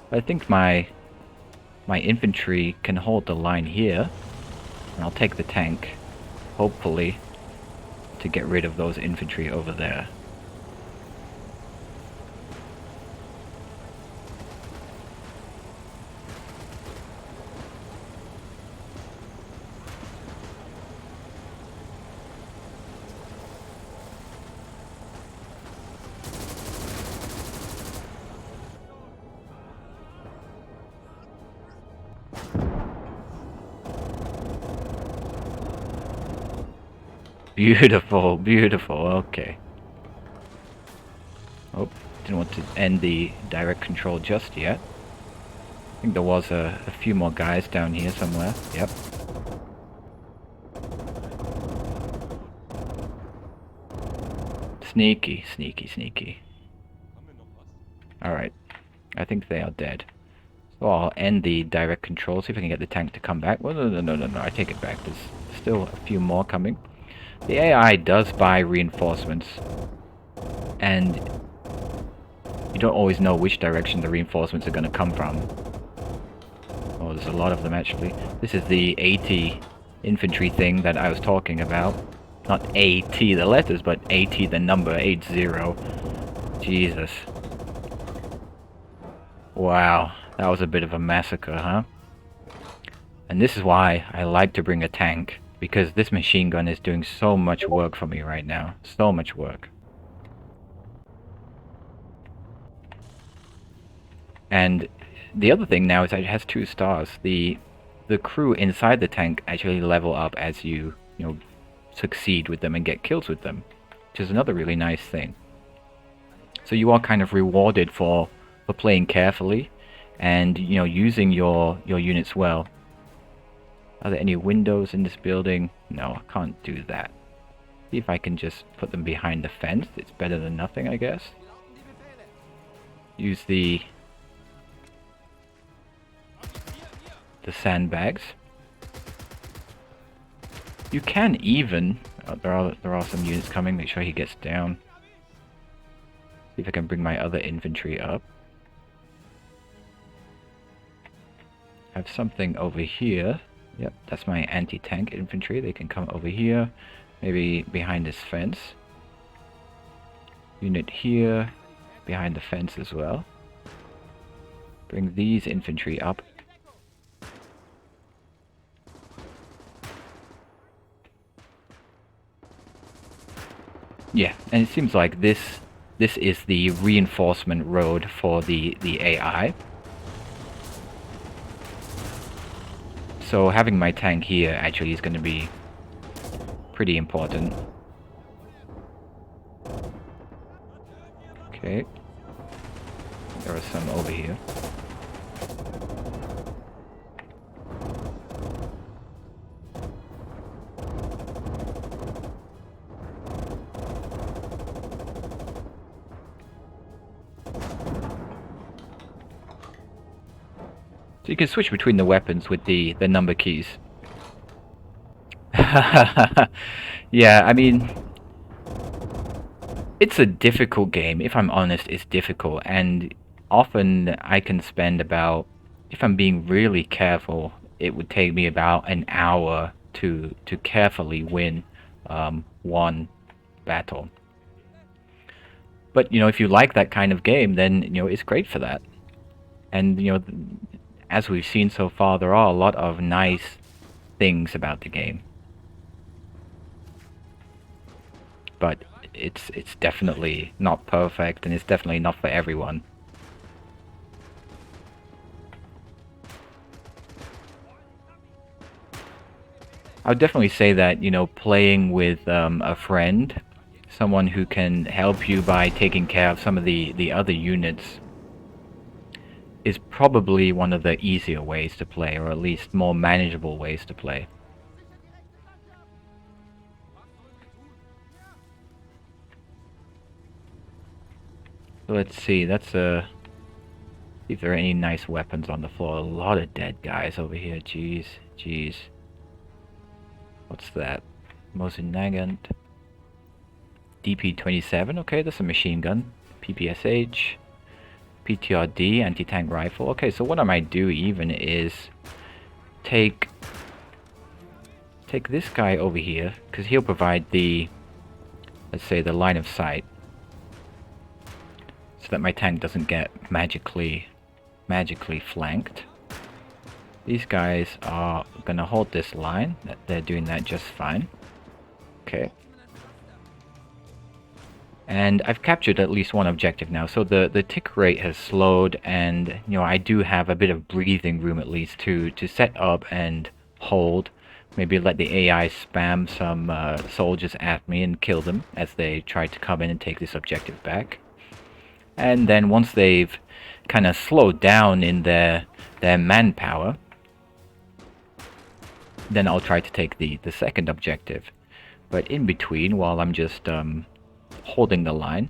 But I think my infantry can hold the line here, and I'll take the tank, hopefully, to get rid of those infantry over there. Beautiful, beautiful, okay. Oh, didn't want to end the direct control just yet. I think there was a few more guys down here somewhere. Yep. Sneaky, sneaky, sneaky. Alright. I think they are dead. So I'll end the direct control, see if I can get the tank to come back. Well, no, I take it back. There's still a few more coming. The AI does buy reinforcements, and you don't always know which direction the reinforcements are going to come from. Oh, there's a lot of them actually. This is the AT infantry thing that I was talking about. Not AT the letters, but AT the number, 80. Jesus. Wow, that was a bit of a massacre, huh? And this is why I like to bring a tank. Because this machine gun is doing so much work for me right now. So much work. And the other thing now is that it has 2 stars. The crew inside the tank actually level up as you succeed with them and get kills with them. Which is another really nice thing. So you are kind of rewarded for playing carefully and using your units well. Are there any windows in this building? No, I can't do that. See if I can just put them behind the fence. It's better than nothing, I guess. Use the sandbags. You can even... Oh, there are some units coming. Make sure he gets down. See if I can bring my other infantry up. I have something over here. Yep, that's my anti-tank infantry. They can come over here, maybe behind this fence. Unit here, behind the fence as well. Bring these infantry up. Yeah, and it seems like this is the reinforcement road for the AI. So having my tank here actually is going to be pretty important. Okay. There are some over here. So you can switch between the weapons with the number keys. Yeah, I mean, It's a difficult game. If I'm honest, it's difficult, and often I can spend about, if I'm being really careful, it would take me about an hour to carefully win one battle. But if you like that kind of game, then it's great for that. And as we've seen so far, there are a lot of nice things about the game. But it's definitely not perfect, and it's definitely not for everyone. I would definitely say that, playing with a friend, someone who can help you by taking care of some of the other units, is probably one of the easier ways to play, or at least more manageable ways to play. So let's see, see if there are any nice weapons on the floor. A lot of dead guys over here, jeez, jeez. What's that? Mosin Nagant. DP-27, okay, that's a machine gun. PPSH. PTRD, anti-tank rifle. Okay, so what I might do even is take this guy over here, because he'll provide the, let's say, the line of sight, so that my tank doesn't get magically flanked. These guys are gonna hold this line. They're doing that just fine. Okay. And I've captured at least one objective now, so the tick rate has slowed, and I do have a bit of breathing room at least to set up and hold. Maybe let the AI spam some soldiers at me and kill them as they try to come in and take this objective back. And then once they've kind of slowed down in their manpower, then I'll try to take the second objective. But in between, while I'm just holding the line...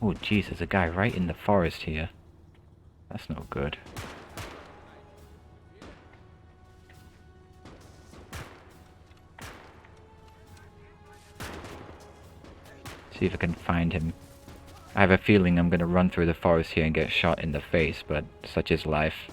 Oh jeez, there's a guy right in the forest here. That's no good. See if I can find him. I have a feeling I'm gonna run through the forest here and get shot in the face, but such is life.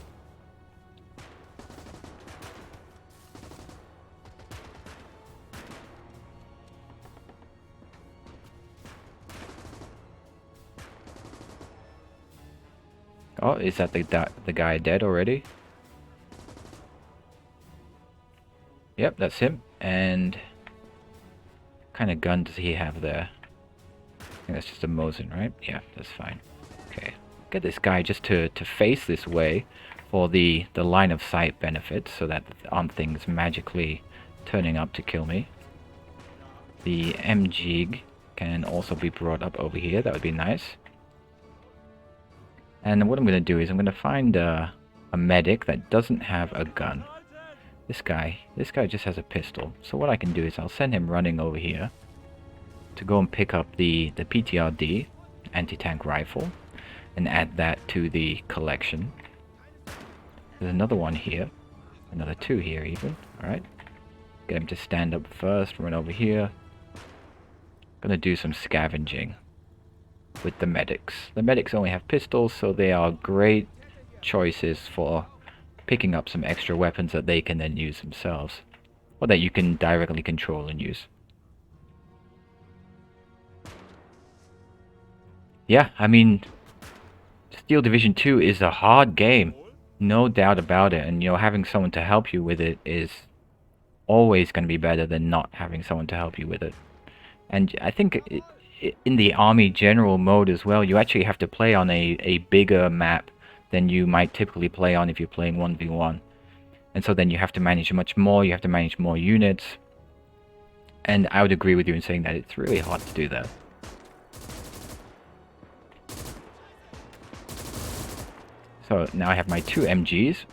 Oh, is that the guy dead already? Yep, that's him. And what kind of gun does he have there? I think that's just a Mosin, right? Yeah, that's fine. Okay, get this guy just to face this way for the line of sight benefits, so that aren't things magically turning up to kill me. The MG can also be brought up over here. That would be nice. And what I'm going to do is I'm going to find a medic that doesn't have a gun. This guy just has a pistol. So what I can do is I'll send him running over here to go and pick up the PTRD, anti-tank rifle, and add that to the collection. There's another one here. Another two here even. Alright. Get him to stand up first, run over here. Gonna do some scavenging with the medics. The medics only have pistols, so they are great choices for picking up some extra weapons that they can then use themselves, or that you can directly control and use. Yeah, I mean, Steel Division 2 is a hard game, no doubt about it, and having someone to help you with it is always going to be better than not having someone to help you with it. And I think in the Army General mode as well, you actually have to play on a bigger map than you might typically play on if you're playing 1v1. And so then you have to manage much more, you have to manage more units. And I would agree with you in saying that it's really hard to do that. So now I have my two MGs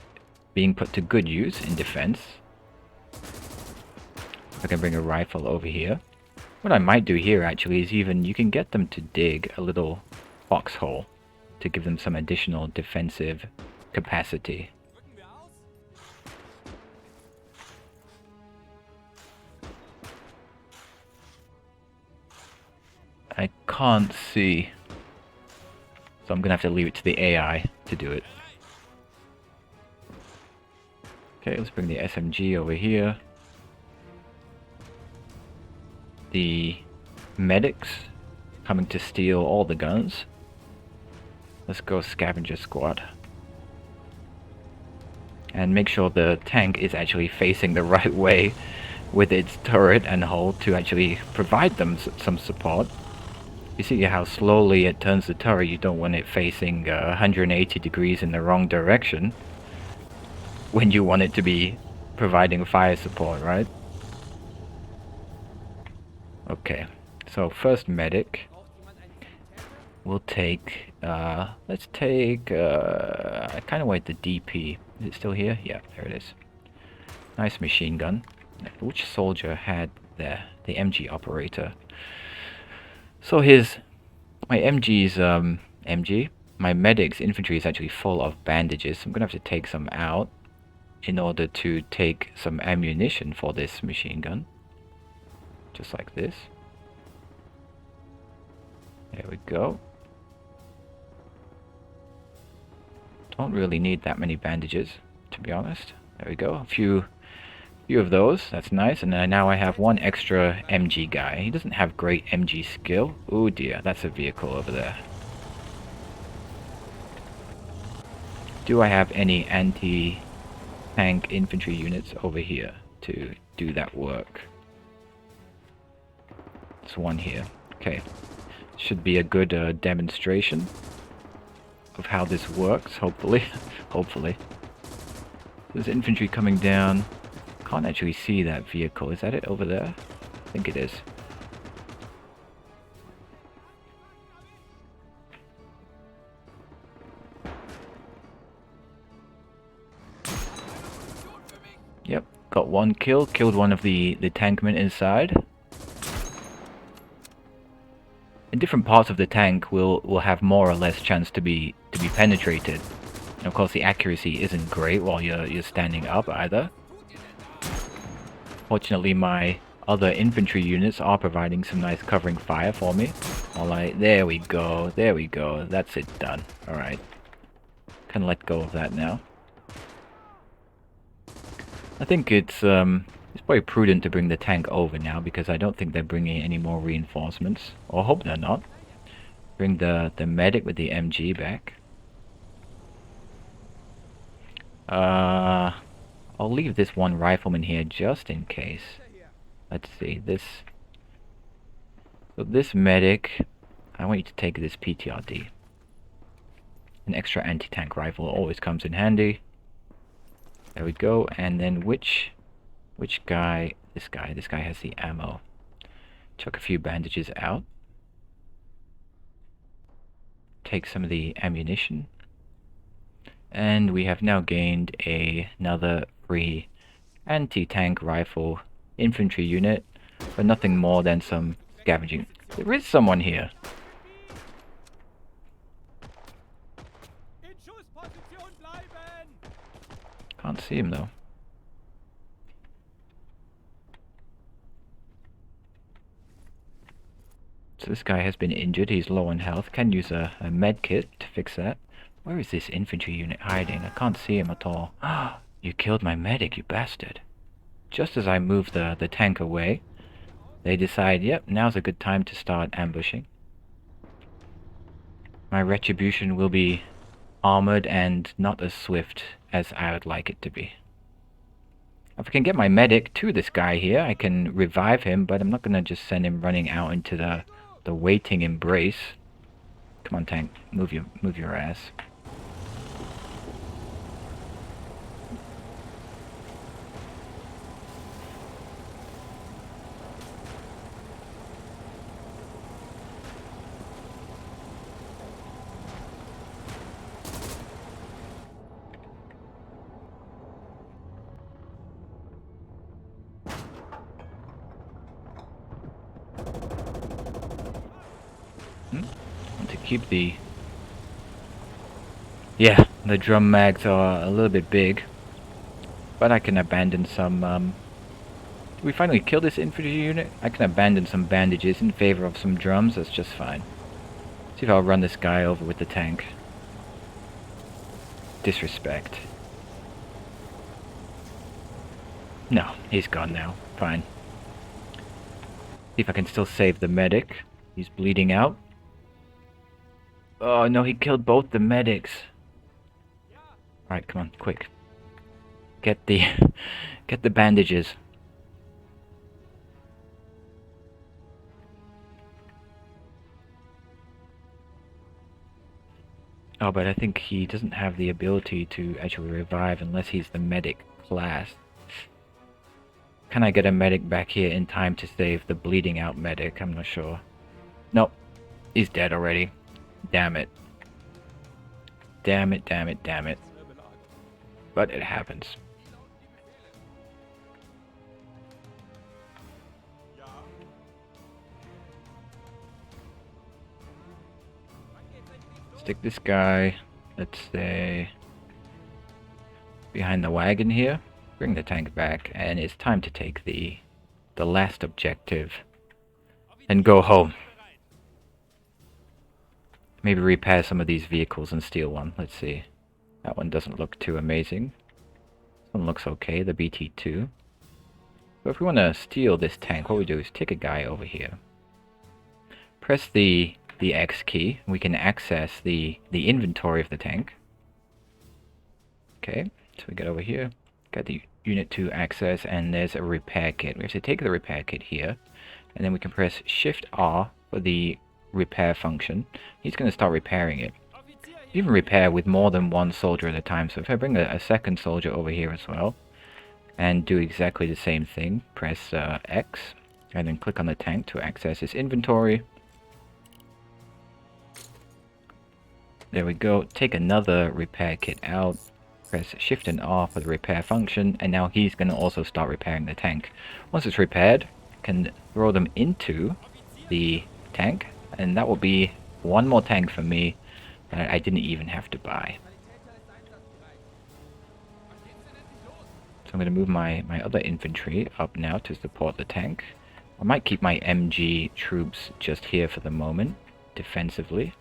being put to good use in defense. I can bring a rifle over here. What I might do here actually is you can get them to dig a little foxhole to give them some additional defensive capacity. I can't see. So I'm gonna have to leave it to the AI to do it. Okay, let's bring the SMG over here. The medics coming to steal all the guns. Let's go scavenger squad. And make sure the tank is actually facing the right way with its turret and hull to actually provide them some support. You see how slowly it turns the turret. You don't want it facing 180 degrees in the wrong direction when you want it to be providing fire support, right? Okay, so first medic. We'll take, let's take, I kind of want the DP. Is it still here? Yeah, there it is. Nice machine gun. Which soldier had the MG operator? So my MG's, MG, my medic's infantry is actually full of bandages. I'm gonna have to take some out in order to take some ammunition for this machine gun. Just like this. There we go. Don't really need that many bandages, to be honest. There we go. A few of those. That's nice. And now I have one extra MG guy. He doesn't have great MG skill. Oh dear, that's a vehicle over there. Do I have any anti-tank infantry units over here to do that work? There's one here. Okay. Should be a good demonstration of how this works, hopefully. Hopefully. There's infantry coming down. Can't actually see that vehicle. Is that it over there? I think it is. Yep, got one kill. Killed one of the tankmen inside. In different parts of the tank will have more or less chance to be penetrated. And of course the accuracy isn't great while you're standing up either. Fortunately my other infantry units are providing some nice covering fire for me. Alright, there we go, that's it done. Alright. Can let go of that now. I think it's probably prudent to bring the tank over now because I don't think they're bringing any more reinforcements. Or hope they're not. Bring the medic with the MG back. I'll leave this one rifleman here just in case. Let's see, so this medic, I want you to take this PTRD. An extra anti-tank rifle always comes in handy. There we go, and then which guy? This guy has the ammo. Chuck a few bandages out. Take some of the ammunition. And we have now gained another free anti-tank rifle infantry unit, but nothing more than some scavenging. There is someone here. Can't see him though. So this guy has been injured, he's low on health, can use a med kit to fix that. Where is this infantry unit hiding? I can't see him at all. Ah, you killed my medic, you bastard. Just as I move the tank away, they decide, yep, now's a good time to start ambushing. My retribution will be armored and not as swift as I would like it to be. If I can get my medic to this guy here, I can revive him, but I'm not gonna just send him running out into the waiting embrace. Come on, tank, move your ass. Want to keep the... Yeah, the drum mags are a little bit big, but I can abandon some Did we finally kill this infantry unit? I can abandon some bandages in favor of some drums, that's just fine. See if I'll run this guy over with the tank. Disrespect. No, he's gone now. Fine. See if I can still save the medic. He's bleeding out. Oh no, he killed both the medics. Alright, come on, quick. Get the get the bandages. Oh, but I think he doesn't have the ability to actually revive unless he's the medic class. Can I get a medic back here in time to save the bleeding out medic? I'm not sure. Nope. He's dead already. Damn it. Damn it, damn it, damn it. But it happens. Stick this guy, let's say, behind the wagon here. Bring the tank back, and it's time to take the last objective and go home. Maybe repair some of these vehicles and steal one. Let's see. That one doesn't look too amazing. This one looks okay, the BT-2. So if we want to steal this tank, what we do is take a guy over here. Press the X key. We can access the inventory of the tank. Okay, so we get over here. Got the unit 2 access, and there's a repair kit. We have to take the repair kit here, and then we can press Shift R for the repair function. He's going to start repairing it. You can repair with more than one soldier at a time, so if I bring a second soldier over here as well, and do exactly the same thing, press X, and then click on the tank to access its inventory. There we go. Take another repair kit out. Press Shift and R for the repair function, and now he's going to also start repairing the tank. Once it's repaired, can throw them into the tank, and that will be one more tank for me that I didn't even have to buy. So I'm going to move my other infantry up now to support the tank. I might keep my MG troops just here for the moment, defensively.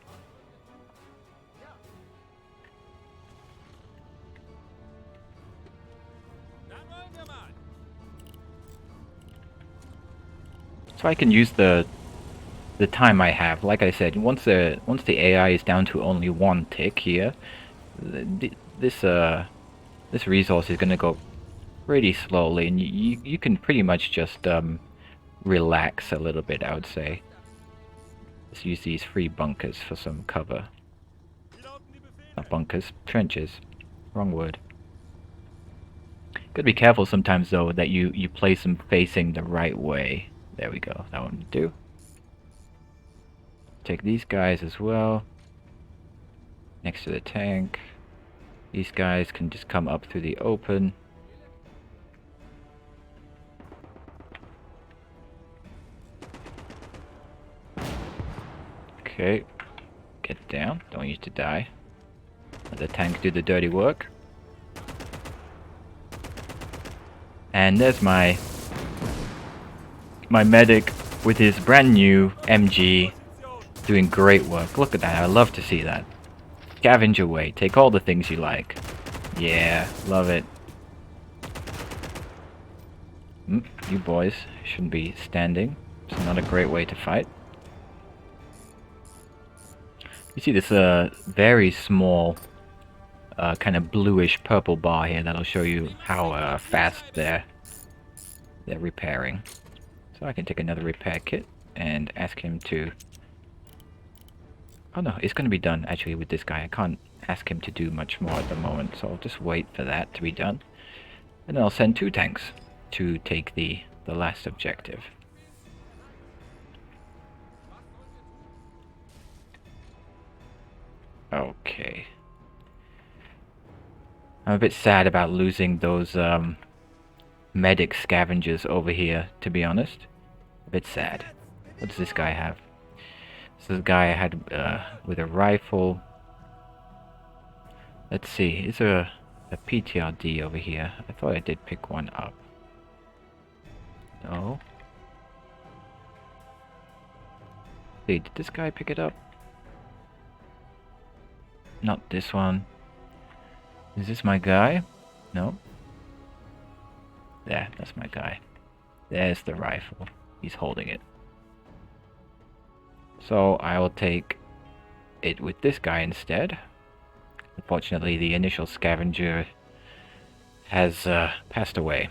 So I can use the time I have. Like I said, once the AI is down to only one tick here, this resource is gonna go pretty slowly, and you can pretty much just relax a little bit, I would say. Let's use these free bunkers for some cover. Not bunkers, trenches. Wrong word. Gotta be careful sometimes though that you place them facing the right way. There we go, that one will do. Take these guys as well. Next to the tank. These guys can just come up through the open. Okay. Get down, don't want you to die. Let the tank do the dirty work. And there's my medic with his brand new MG doing great work. Look at that, I love to see that. Scavenge away, take all the things you like. Yeah, love it. You boys shouldn't be standing. It's not a great way to fight. You see this very small kind of bluish purple bar here that'll show you how fast they're repairing. So I can take another repair kit and ask him to... Oh no, it's going to be done actually with this guy. I can't ask him to do much more at the moment, so I'll just wait for that to be done. And then I'll send 2 tanks to take the last objective. Okay. I'm a bit sad about losing those medic scavengers over here, to be honest. A bit sad. What does this guy have? This is a guy I had with a rifle. Let's see, is there a PTRD over here? I thought I did pick one up. No. Hey, did this guy pick it up? Not this one. Is this my guy? No. Yeah, that's my guy. There's the rifle. He's holding it. So I will take it with this guy instead. Unfortunately, the initial scavenger has passed away.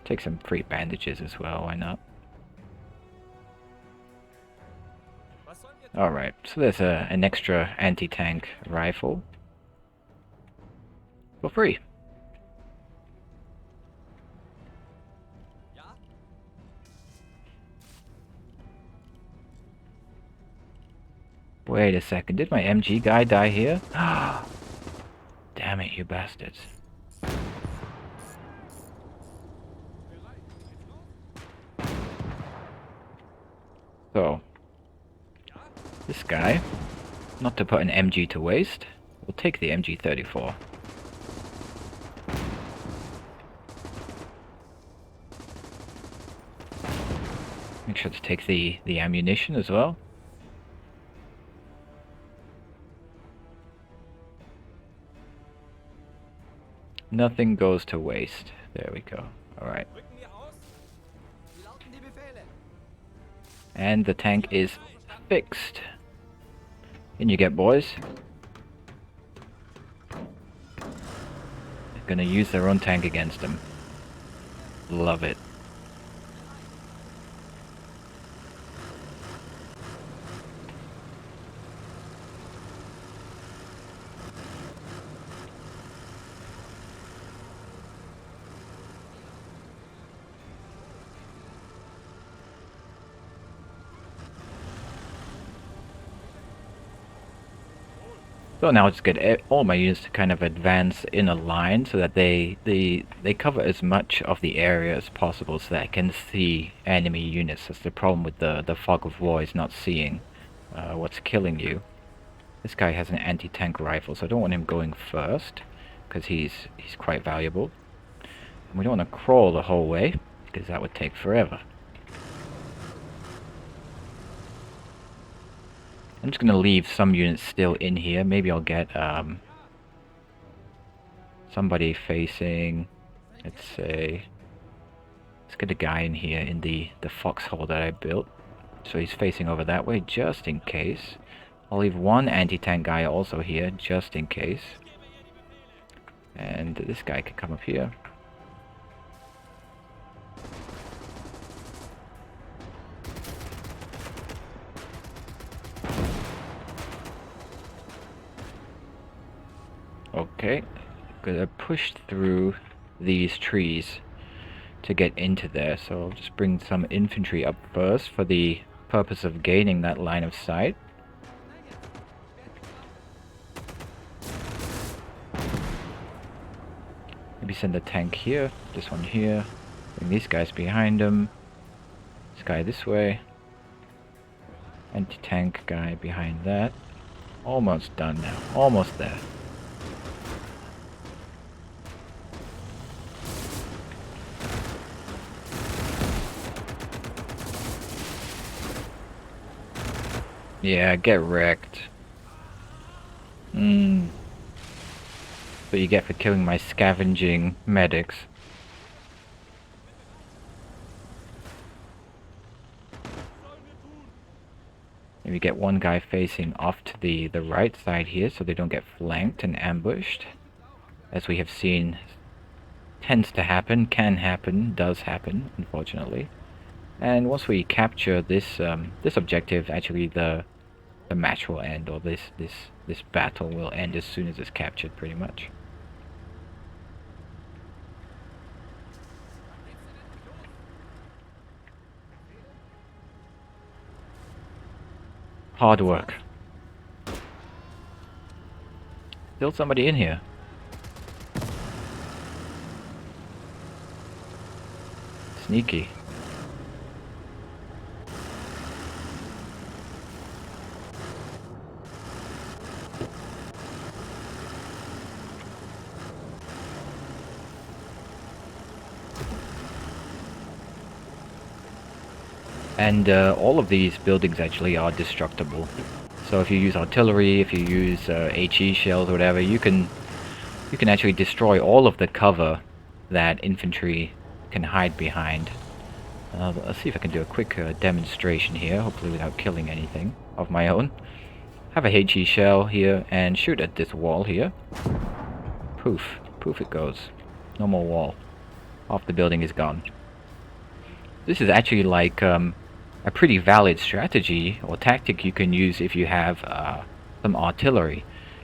Take some free bandages as well, why not? Alright, so there's an extra anti-tank rifle. For free. Wait a second, did my MG guy die here? Damn it, you bastards. So, this guy, not to put an MG to waste, will take the MG34. Make sure to take the ammunition as well. Nothing goes to waste. There we go. Alright. And the tank is fixed. In you get, boys. They're gonna use their own tank against them. Love it. So now just get all my units to kind of advance in a line so that they cover as much of the area as possible so that I can see enemy units. That's the problem with the fog of war, is not seeing what's killing you. This guy has an anti-tank rifle, so I don't want him going first because he's quite valuable. And we don't want to crawl the whole way because that would take forever. I'm just going to leave some units still in here. Maybe I'll get somebody facing, let's say, let's get a guy in here in the foxhole that I built. So he's facing over that way just in case. I'll leave one anti-tank guy also here just in case. And this guy can come up here. Okay, gonna push through these trees to get into there, so I'll just bring some infantry up first for the purpose of gaining that line of sight. Maybe send a tank here, this one here, bring these guys behind them, this guy this way, anti-tank guy behind that. Almost done now, almost there. Yeah, get wrecked. What you get for killing my scavenging medics. Maybe get one guy facing off to the right side here so they don't get flanked and ambushed. As we have seen, tends to happen, can happen, does happen, unfortunately. And once we capture this this objective, actually the match will end, or this battle will end as soon as it's captured, pretty much. Hard work. Still somebody in here. Sneaky. And all of these buildings actually are destructible. So if you use artillery, if you use HE shells or whatever, you can actually destroy all of the cover that infantry can hide behind. Let's see if I can do a quick demonstration here, hopefully without killing anything of my own. Have a HE shell here and shoot at this wall here. Poof. Poof it goes. No more wall. Half the building is gone. This is actually like a pretty valid strategy or tactic you can use if you have some artillery.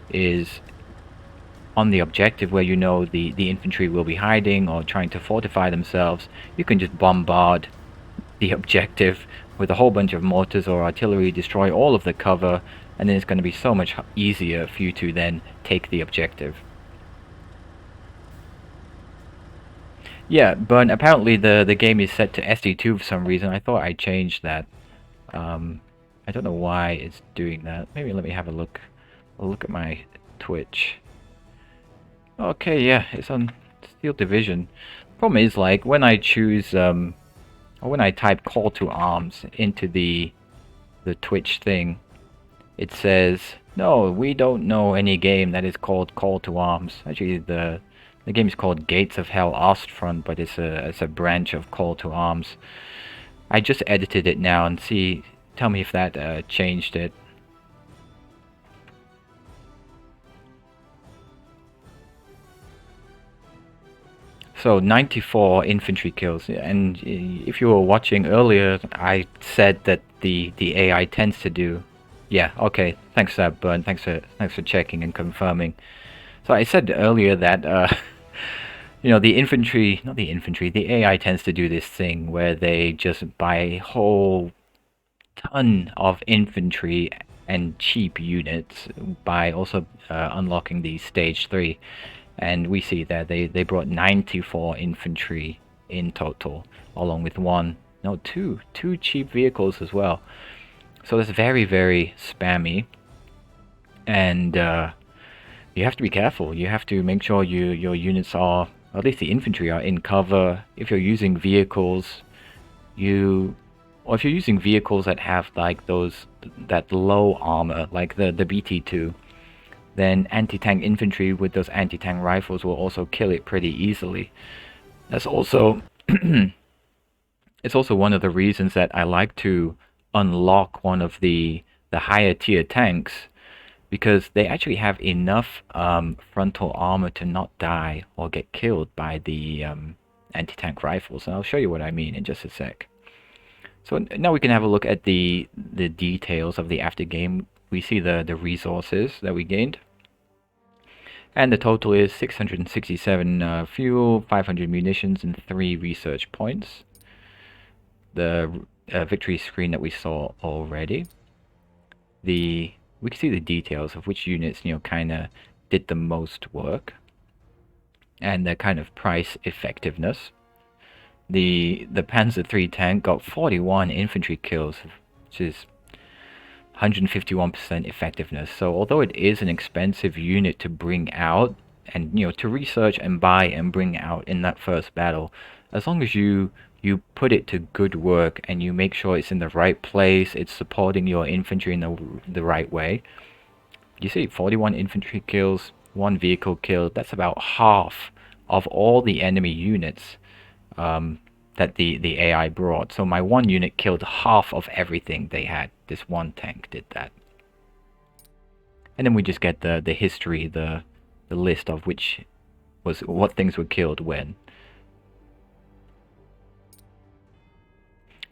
Is on the objective where you know the infantry will be hiding or trying to fortify themselves, you can just bombard the objective with a whole bunch of mortars or artillery, destroy all of the cover, and then it's going to be so much easier for you to then take the objective. Yeah, but apparently the game is set to SD2 for some reason. I thought I changed that. I don't know why it's doing that. Maybe let me have a look at my Twitch. Okay, yeah, it's on Steel Division. Problem is, like, when I choose, or when I type call to arms into the Twitch thing, it says, no, we don't know any game that is called call to arms. Actually, the game is called Gates of Hell Ostfront, but it's a branch of call to arms. I just edited it now and tell me if that changed it. So 94 infantry kills, and if you were watching earlier, I said that the AI tends to do. Yeah, okay. Thanks, Burn. Thanks for checking and confirming. So I said earlier that you know, the AI tends to do this thing where they just buy a whole ton of infantry and cheap units by also unlocking the stage 3. And we see that they brought 94 infantry in total, along with two cheap vehicles as well. So that's very, very spammy. And you have to be careful. You have to make sure your units are, at least the infantry, are in cover. If you're using vehicles, or if you're using vehicles that have like that low armor, like the BT2, then anti-tank infantry with those anti-tank rifles will also kill it pretty easily. That's also it's also one of the reasons that I like to unlock one of the higher tier tanks, because they actually have enough frontal armor to not die or get killed by the anti-tank rifles. And I'll show you what I mean in just a sec. So now we can have a look at the details of the after game. We see the resources that we gained. And the total is 667 fuel, 500 munitions, and 3 research points. The victory screen that we saw already. We can see the details of which units, kind of did the most work. And their kind of price effectiveness. The Panzer III tank got 41 infantry kills, which is 151% effectiveness. So although it is an expensive unit to bring out and to research and buy and bring out in that first battle, as long as you put it to good work and you make sure it's in the right place, it's supporting your infantry in the right way. You see 41 infantry kills, 1 vehicle killed. That's about half of all the enemy units that the AI brought. So my 1 unit killed half of everything they had. This 1 tank did that. And then we just get the history, the list of what things were killed when.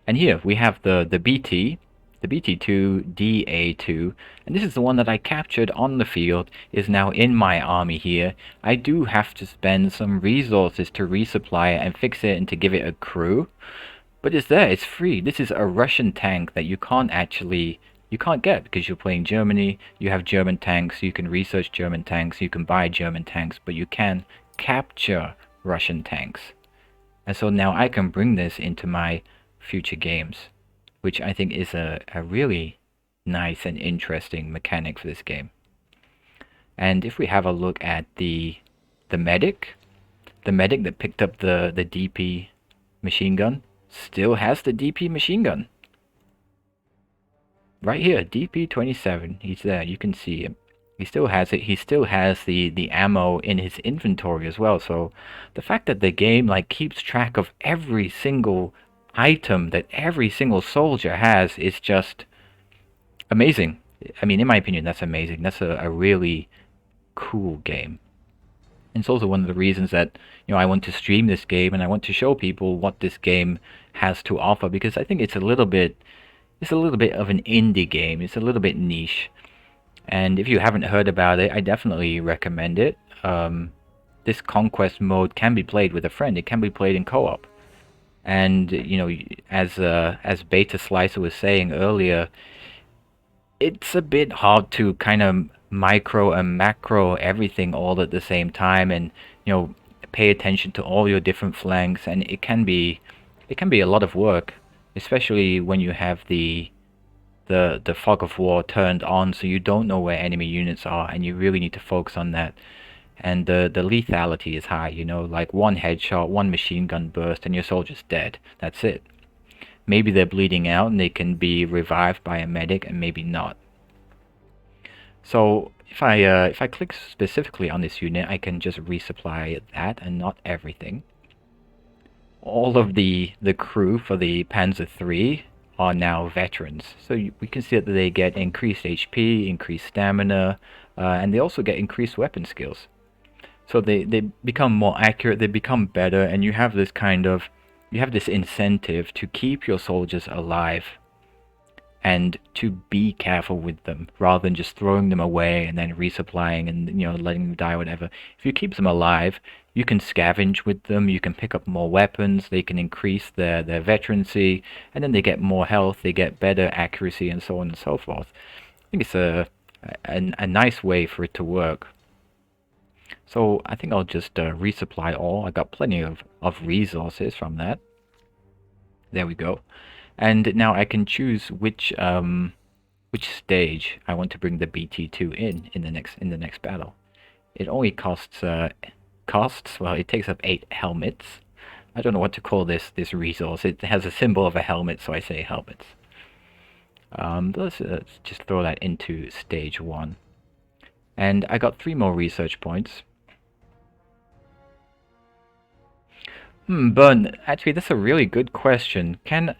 And here we have the BT, the BT2 DA2, and this is the one that I captured on the field, is now in my army here. I do have to spend some resources to resupply it and fix it and to give it a crew, but it's there, it's free. This is a Russian tank that you can't get because you're playing Germany. You have German tanks, you can research German tanks, you can buy German tanks, but you can capture Russian tanks. And so now I can bring this into my future games, which I think is a really nice and interesting mechanic for this game. And if we have a look at the medic that picked up the DP machine gun, still has the DP machine gun. Right here, DP27. He's there. You can see him. He still has it. He still has the ammo in his inventory as well. So the fact that the game like keeps track of every single item that every single soldier has is just amazing. I mean, in my opinion, that's amazing. That's a really cool game. And it's also one of the reasons that I want to stream this game and I want to show people what this game has to offer, because I think it's a little bit of an indie game. It's a little bit niche. And if you haven't heard about it, I definitely recommend it. This Conquest mode can be played with a friend. It can be played in co-op. And as Beta Slicer was saying earlier, it's a bit hard to kind of micro and macro everything all at the same time, and pay attention to all your different flanks, and it can be a lot of work, especially when you have the fog of war turned on, so you don't know where enemy units are, and you really need to focus on that. And the lethality is high, like one headshot, one machine gun burst, and your soldier's dead. That's it. Maybe they're bleeding out and they can be revived by a medic, and maybe not. So if I click specifically on this unit, I can just resupply that and not everything. All of the crew for the Panzer III are now veterans, so we can see that they get increased HP, increased stamina, and they also get increased weapon skills. So they become more accurate, they become better, and you have this incentive to keep your soldiers alive and to be careful with them rather than just throwing them away and then resupplying and letting them die, whatever. If you keep them alive, you can scavenge with them, you can pick up more weapons, they can increase their veterancy, and then they get more health, they get better accuracy, and so on and so forth. I think it's a nice way for it to work. So I think I'll just resupply all. I got plenty of resources from that. There we go. And now I can choose which stage I want to bring the BT2 in the next battle. It only costs well, it takes up 8 helmets. I don't know what to call this resource. It has a symbol of a helmet, so I say helmets. Let's just throw that into stage 1. And I got 3 more research points. Burn, actually that's a really good question. I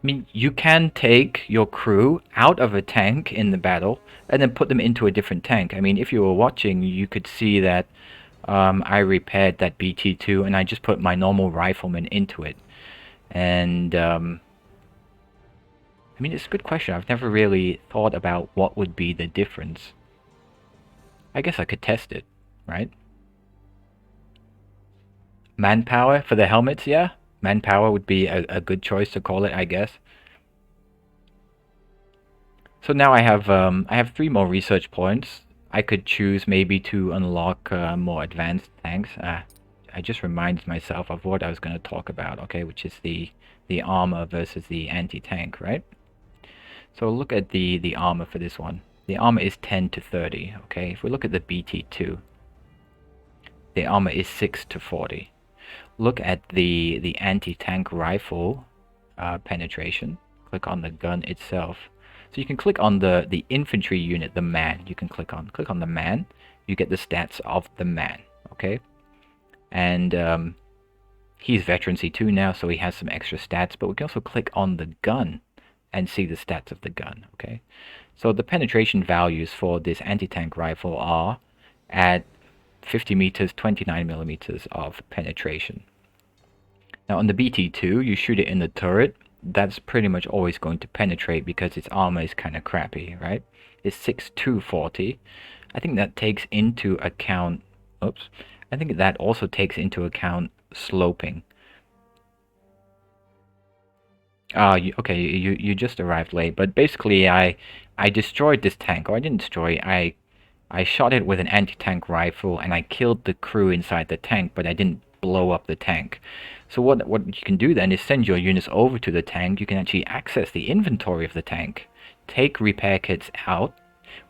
mean, you can take your crew out of a tank in the battle and then put them into a different tank. I mean, if you were watching, you could see that I repaired that BT2 and I just put my normal rifleman into it. And I mean, it's a good question. I've never really thought about what would be the difference. I guess I could test it, right? Manpower for the helmets, yeah. Manpower would be a good choice to call it, I guess. So now I have 3 more research points. I could choose maybe to unlock more advanced tanks. I just reminded myself of what I was going to talk about, okay, which is the armor versus the anti-tank, right? So look at the armor for this one. The armor is 10 to 30, okay? If we look at the BT2, the armor is 6 to 40. Look at the anti-tank rifle penetration. Click on the gun itself. So you can click on the infantry unit, the man. You can click on the man. You get the stats of the man, okay? And he's veteran C2 now, so he has some extra stats. But we can also click on the gun and see the stats of the gun, okay? So the penetration values for this anti-tank rifle are at 50 meters, 29 millimeters of penetration. Now on the BT2, you shoot it in the turret. That's pretty much always going to penetrate because its armor is kind of crappy, right? It's 6-2-40. I think that takes into account... Oops. I think that also takes into account sloping. Okay, you just arrived late, but basically I destroyed this tank. Or I didn't destroy it. I shot it with an anti-tank rifle and I killed the crew inside the tank, but I didn't blow up the tank. So what you can do then is send your units over to the tank. You can actually access the inventory of the tank, take repair kits out,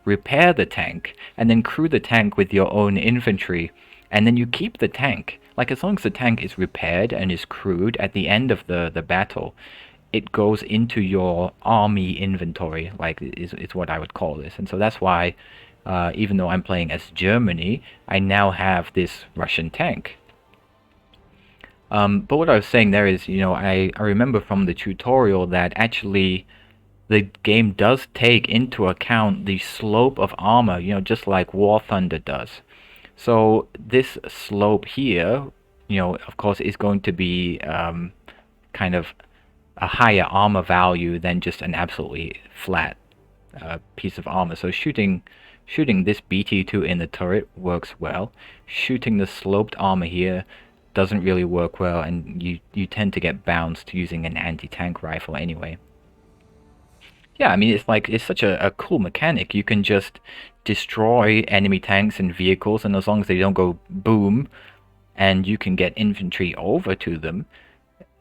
repair the tank, and then crew the tank with your own infantry, and then you keep the tank. Like, as long as the tank is repaired and is crewed at the end of the battle, it goes into your army inventory, like is what I would call this. And so that's why, even though I'm playing as Germany, I now have this Russian tank. But what I was saying there is, I remember from the tutorial that actually the game does take into account the slope of armor, just like War Thunder does. So this slope here, of course, is going to be kind of a higher armor value than just an absolutely flat piece of armor. So shooting this BT2 in the turret works well. Shooting the sloped armor here doesn't really work well, and you tend to get bounced using an anti-tank rifle anyway. Yeah, I mean, it's such a cool mechanic. You can just destroy enemy tanks and vehicles, and as long as they don't go boom, and you can get infantry over to them,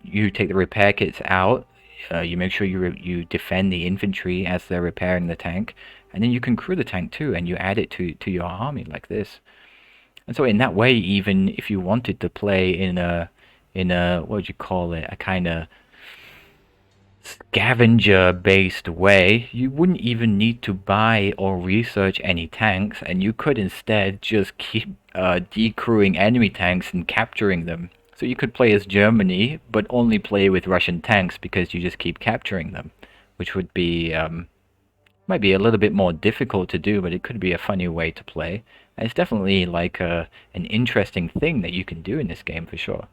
you take the repair kits out, you make sure you defend the infantry as they're repairing the tank, and then you can crew the tank too, and you add it to your army like this. And so in that way, even if you wanted to play in a what would you call it, a kind of scavenger-based way, you wouldn't even need to buy or research any tanks, and you could instead just keep decrewing enemy tanks and capturing them. So you could play as Germany, but only play with Russian tanks because you just keep capturing them, which would be might be a little bit more difficult to do, but it could be a funny way to play. And it's definitely like an interesting thing that you can do in this game for sure.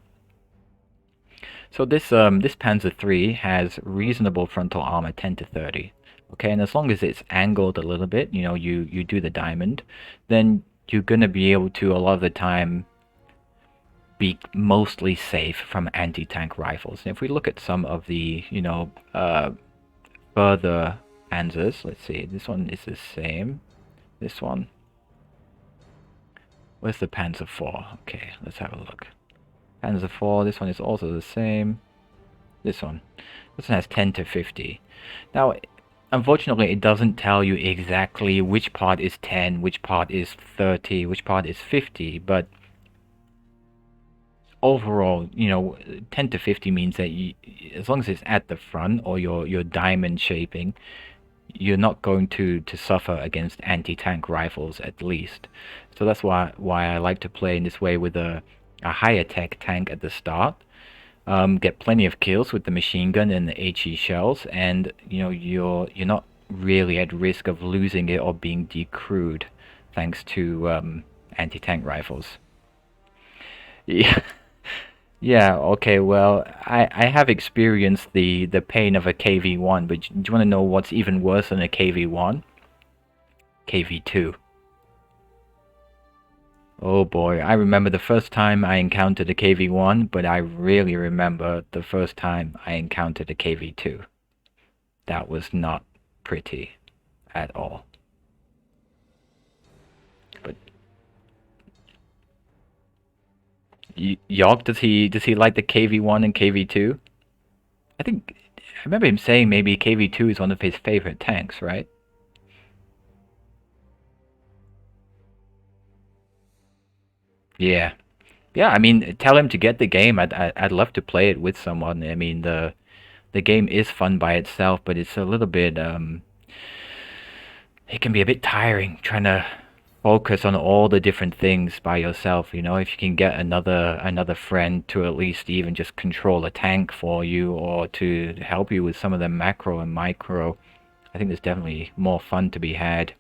So this Panzer III has reasonable frontal armor 10 to 30. Okay, and as long as it's angled a little bit, you do the diamond, then you're gonna be able to a lot of the time be mostly safe from anti-tank rifles. And if we look at some of the further Panzers, let's see, this one is the same. This one. Where's the Panzer IV? Okay, let's have a look. Panzer IV, this one is also the same. This one has 10 to 50. Now, unfortunately, it doesn't tell you exactly which part is 10, which part is 30, which part is 50, but overall, 10 to 50 means that as long as it's at the front or your diamond shaping, you're not going to suffer against anti-tank rifles at least. So that's why I like to play in this way with a higher tech tank at the start. Get plenty of kills with the machine gun and the HE shells, and you're not really at risk of losing it or being decrewed thanks to anti-tank rifles. Yeah. Yeah, okay, well, I have experienced the pain of a KV-1, but do you want to know what's even worse than a KV-1? KV-2. Oh boy, I remember the first time I encountered a KV-1, but I really remember the first time I encountered a KV-2. That was not pretty at all. But York, does he like the KV-1 and KV-2? I remember him saying maybe KV-2 is one of his favorite tanks, right? Yeah. Yeah, I mean, tell him to get the game. I'd love to play it with someone. I mean, the game is fun by itself, but it's a little bit it can be a bit tiring trying to focus on all the different things by yourself. If you can get another friend to at least even just control a tank for you or to help you with some of the macro and micro, I think there's definitely more fun to be had.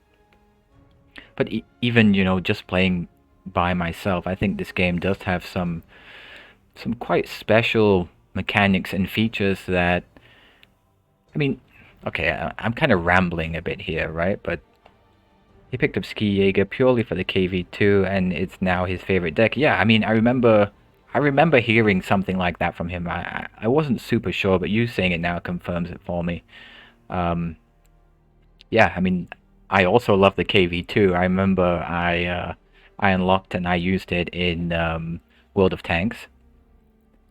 But even just playing by myself, I think this game does have some quite special mechanics and features that, I mean, okay, I'm kind of rambling a bit here, right? But he picked up Ski Jaeger purely for the KV-2, and it's now his favorite deck. Yeah, I mean, I remember hearing something like that from him. I wasn't super sure, but you saying it now confirms it for me. Yeah, I mean, I also love the KV-2. I remember I unlocked and I used it in World of Tanks.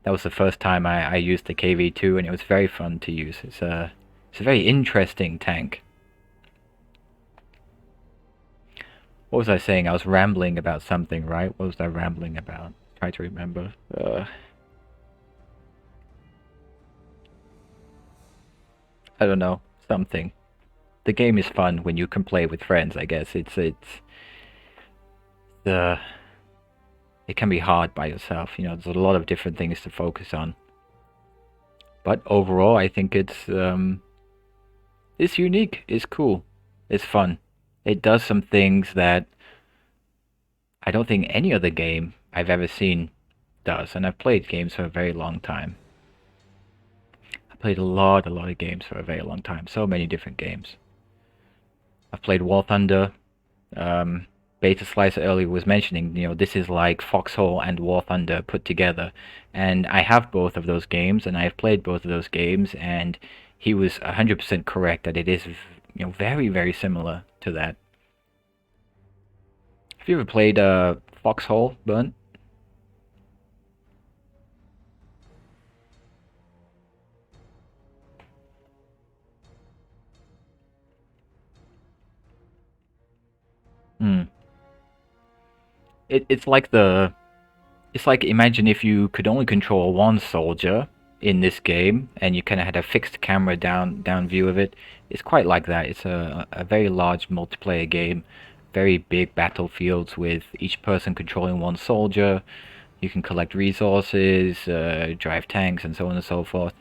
That was the first time I used the KV-2, and it was very fun to use. It's a very interesting tank. What was I saying? I was rambling about something, right? What was I rambling about? Try to remember. I don't know, something. The game is fun when you can play with friends, I guess. It's the it can be hard by yourself. There's a lot of different things to focus on. But overall, I think it's unique. It's cool. It's fun. It does some things that I don't think any other game I've ever seen does. And I've played games for a very long time. I played a lot of games for a very long time. So many different games. I've played War Thunder. Um, Beta Slicer earlier was mentioning, this is like Foxhole and War Thunder put together. And I have both of those games, and I've played both of those games, and he was 100% correct that it is, very, very similar to that. Have you ever played Foxhole, Burnt? Hmm. It's like it's like imagine if you could only control one soldier in this game, and you kind of had a fixed camera down view of it. It's quite like that. It's a very large multiplayer game, very big battlefields with each person controlling one soldier. You can collect resources, drive tanks, and so on and so forth.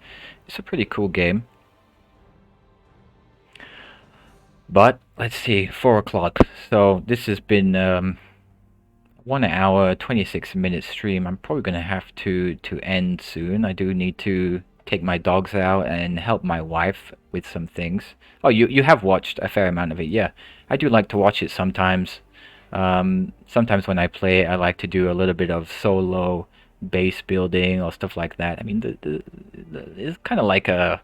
It's a pretty cool game. But let's see, 4 o'clock. So this has been 1 hour 26 minute stream. I'm probably gonna have to end soon. I do need to take my dogs out and help my wife with some things. Oh, you have watched a fair amount of it, yeah. I do like to watch it sometimes. Sometimes when I play, I like to do a little bit of solo base building or stuff like that. I mean, it's kind of like a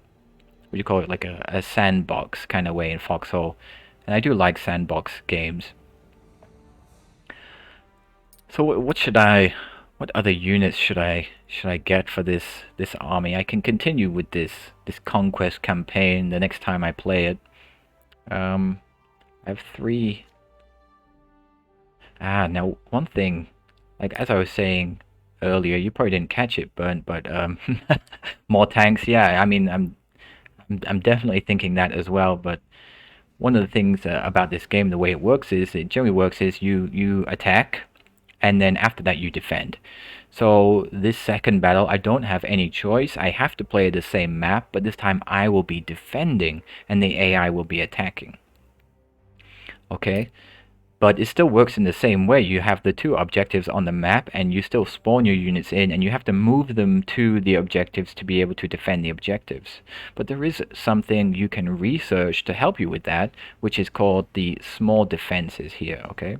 what do you call it, like a sandbox kind of way in Foxhole, and I do like sandbox games. So what other units should I get for this army? I can continue with this conquest campaign the next time I play it. I have three. Now one thing, like as I was saying earlier, you probably didn't catch it, Burnt, but more tanks. Yeah, I mean, I'm definitely thinking that as well. But one of the things about this game, the way it generally works is you attack, and then after that you defend. So this second battle, I don't have any choice. I have to play the same map, but this time I will be defending, and the AI will be attacking. Okay, but it still works in the same way. You have the two objectives on the map, and you still spawn your units in, and you have to move them to the objectives to be able to defend the objectives. But there is something you can research to help you with that, which is called the small defenses here, okay?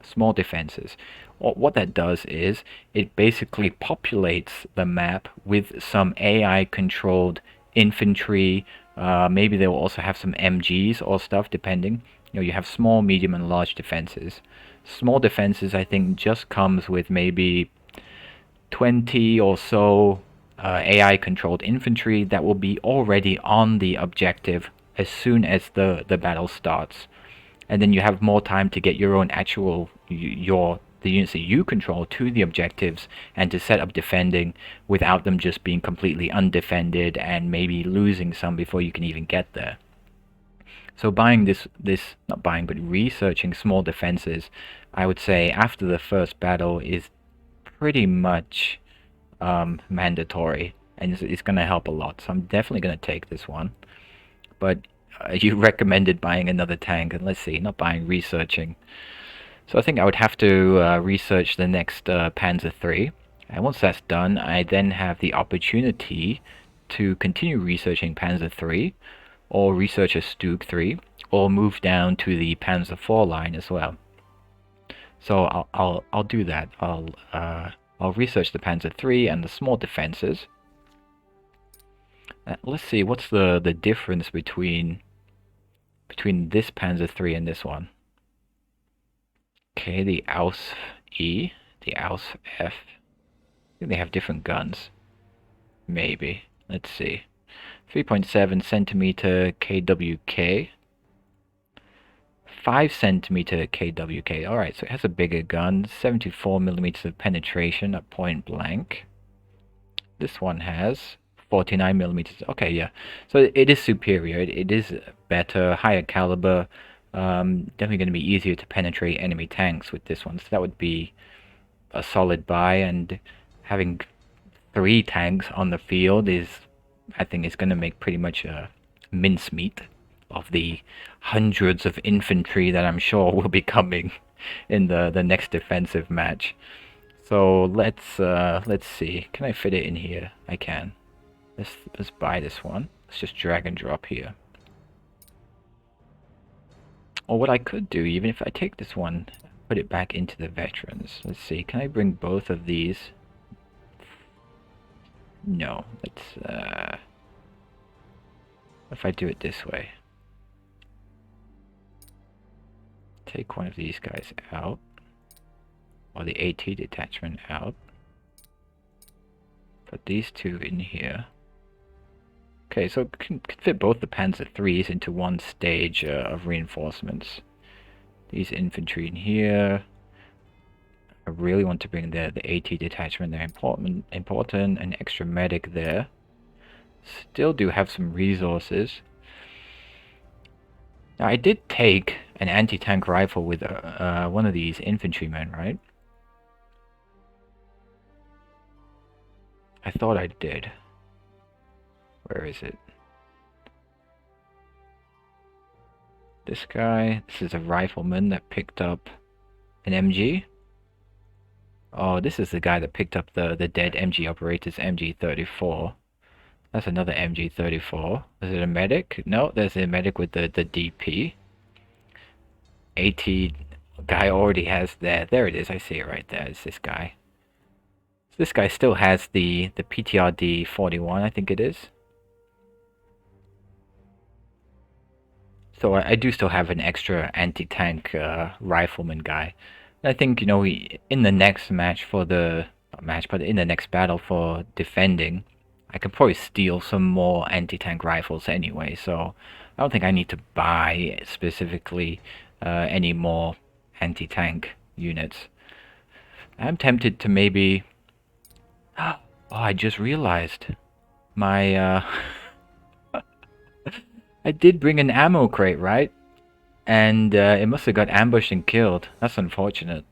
Small defenses. What that does is it basically populates the map with some AI controlled infantry. Maybe they will also have some MGs or stuff depending. You have small, medium, and large defenses. Small defenses, I think, just comes with maybe 20 or so AI controlled infantry that will be already on the objective as soon as the battle starts. And then you have more time to get your own actual the units that you control to the objectives and to set up defending without them just being completely undefended and maybe losing some before you can even get there. So buying not buying, but researching small defenses, I would say after the first battle is pretty much mandatory, and it's going to help a lot. So I'm definitely going to take this one. But you recommended buying another tank, and let's see, not buying, researching. So I think I would have to research the next Panzer III, and once that's done, I then have the opportunity to continue researching Panzer III, or research a Stug 3, or move down to the Panzer IV line as well. So I'll do that. I'll research the Panzer III and the small defenses. Let's see what's the difference between this Panzer III and this one. Okay, the Aus E, the Aus F. I think they have different guns. Maybe. Let's see. 3.7 centimeter KWK. 5 centimeter KWK. Alright, so it has a bigger gun. 74 millimeters of penetration at point blank. This one has 49 millimeters. Okay, yeah. So it is superior. It is better, higher caliber. Definitely going to be easier to penetrate enemy tanks with this one. So that would be a solid buy. And having 3 tanks on the field is, I think, is going to make pretty much a mincemeat of the hundreds of infantry that I'm sure will be coming in the next defensive match. So let's see. Can I fit it in here? I can. Let's buy this one. Let's just drag and drop here. Or what I could do, even if I take this one, put it back into the veterans. Let's see. Can I bring both of these? No. Let's if I do it this way. Take one of these guys out. Or the AT detachment out. Put these 2 in here. Okay, so can fit both the Panzer IIIs into one stage of reinforcements. These infantry in here. I really want to bring the AT detachment there. Important, an extra medic there. Still do have some resources. Now, I did take an anti-tank rifle with one of these infantrymen, right? I thought I did. Where is it? This guy. This is a rifleman that picked up an MG. Oh, this is the guy that picked up the dead MG operator's MG34. That's another MG34. Is it a medic? No, there's a medic with the DP. AT guy already has there. There it is. I see it right there. It's this guy. So this guy still has the PTRD 41, I think it is. So I do still have an extra anti-tank rifleman guy. And I think, you know, in the next match for the match, but in the next battle for defending, I can probably steal some more anti-tank rifles anyway. So I don't think I need to buy specifically any more anti-tank units. I'm tempted to maybe... Oh, I just realized my... I did bring an ammo crate, right? And it must have got ambushed and killed. That's unfortunate.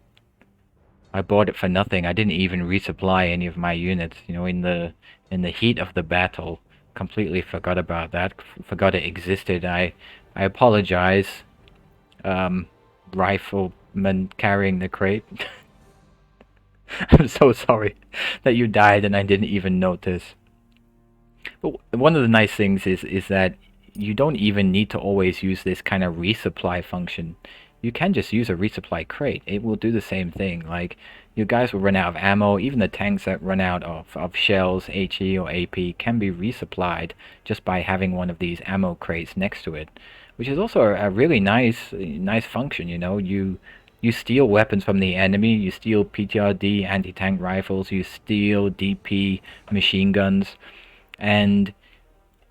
I bought it for nothing. I didn't even resupply any of my units. You know, in the heat of the battle, completely forgot about that. Forgot it existed. I apologize, rifleman carrying the crate. I'm so sorry that you died and I didn't even notice. But one of the nice things is that you don't even need to always use this kind of resupply function. You can just use a resupply crate. It will do the same thing. Like, you guys will run out of ammo. Even the tanks that run out of shells, HE or AP, can be resupplied just by having one of these ammo crates next to it. Which is also a really nice function, you know. You steal weapons from the enemy. You steal PTRD anti-tank rifles. You steal DP machine guns. And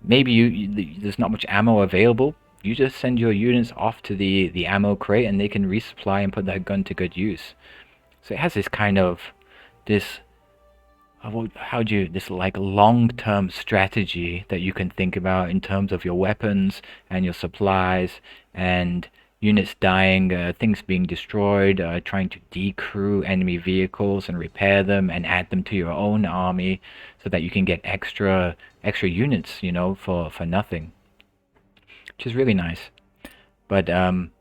maybe there's not much ammo available. You just send your units off to the ammo crate and they can resupply and put that gun to good use. So it has this kind of this like long-term strategy that you can think about in terms of your weapons and your supplies and units dying, things being destroyed, trying to decrew enemy vehicles and repair them and add them to your own army so that you can get extra units, you know, for nothing. Which is really nice. But I'm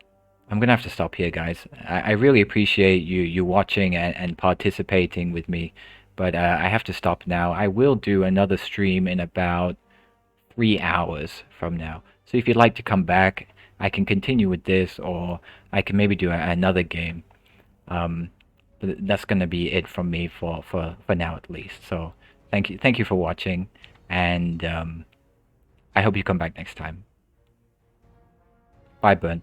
gonna have to stop here, guys. I really appreciate you watching and participating with me. But I have to stop now. I will do another stream in about 3 hours from now. So if you'd like to come back, I can continue with this, or I can maybe do another game. But that's going to be it from me for now at least. So thank you for watching, and I hope you come back next time. Bye, Burn.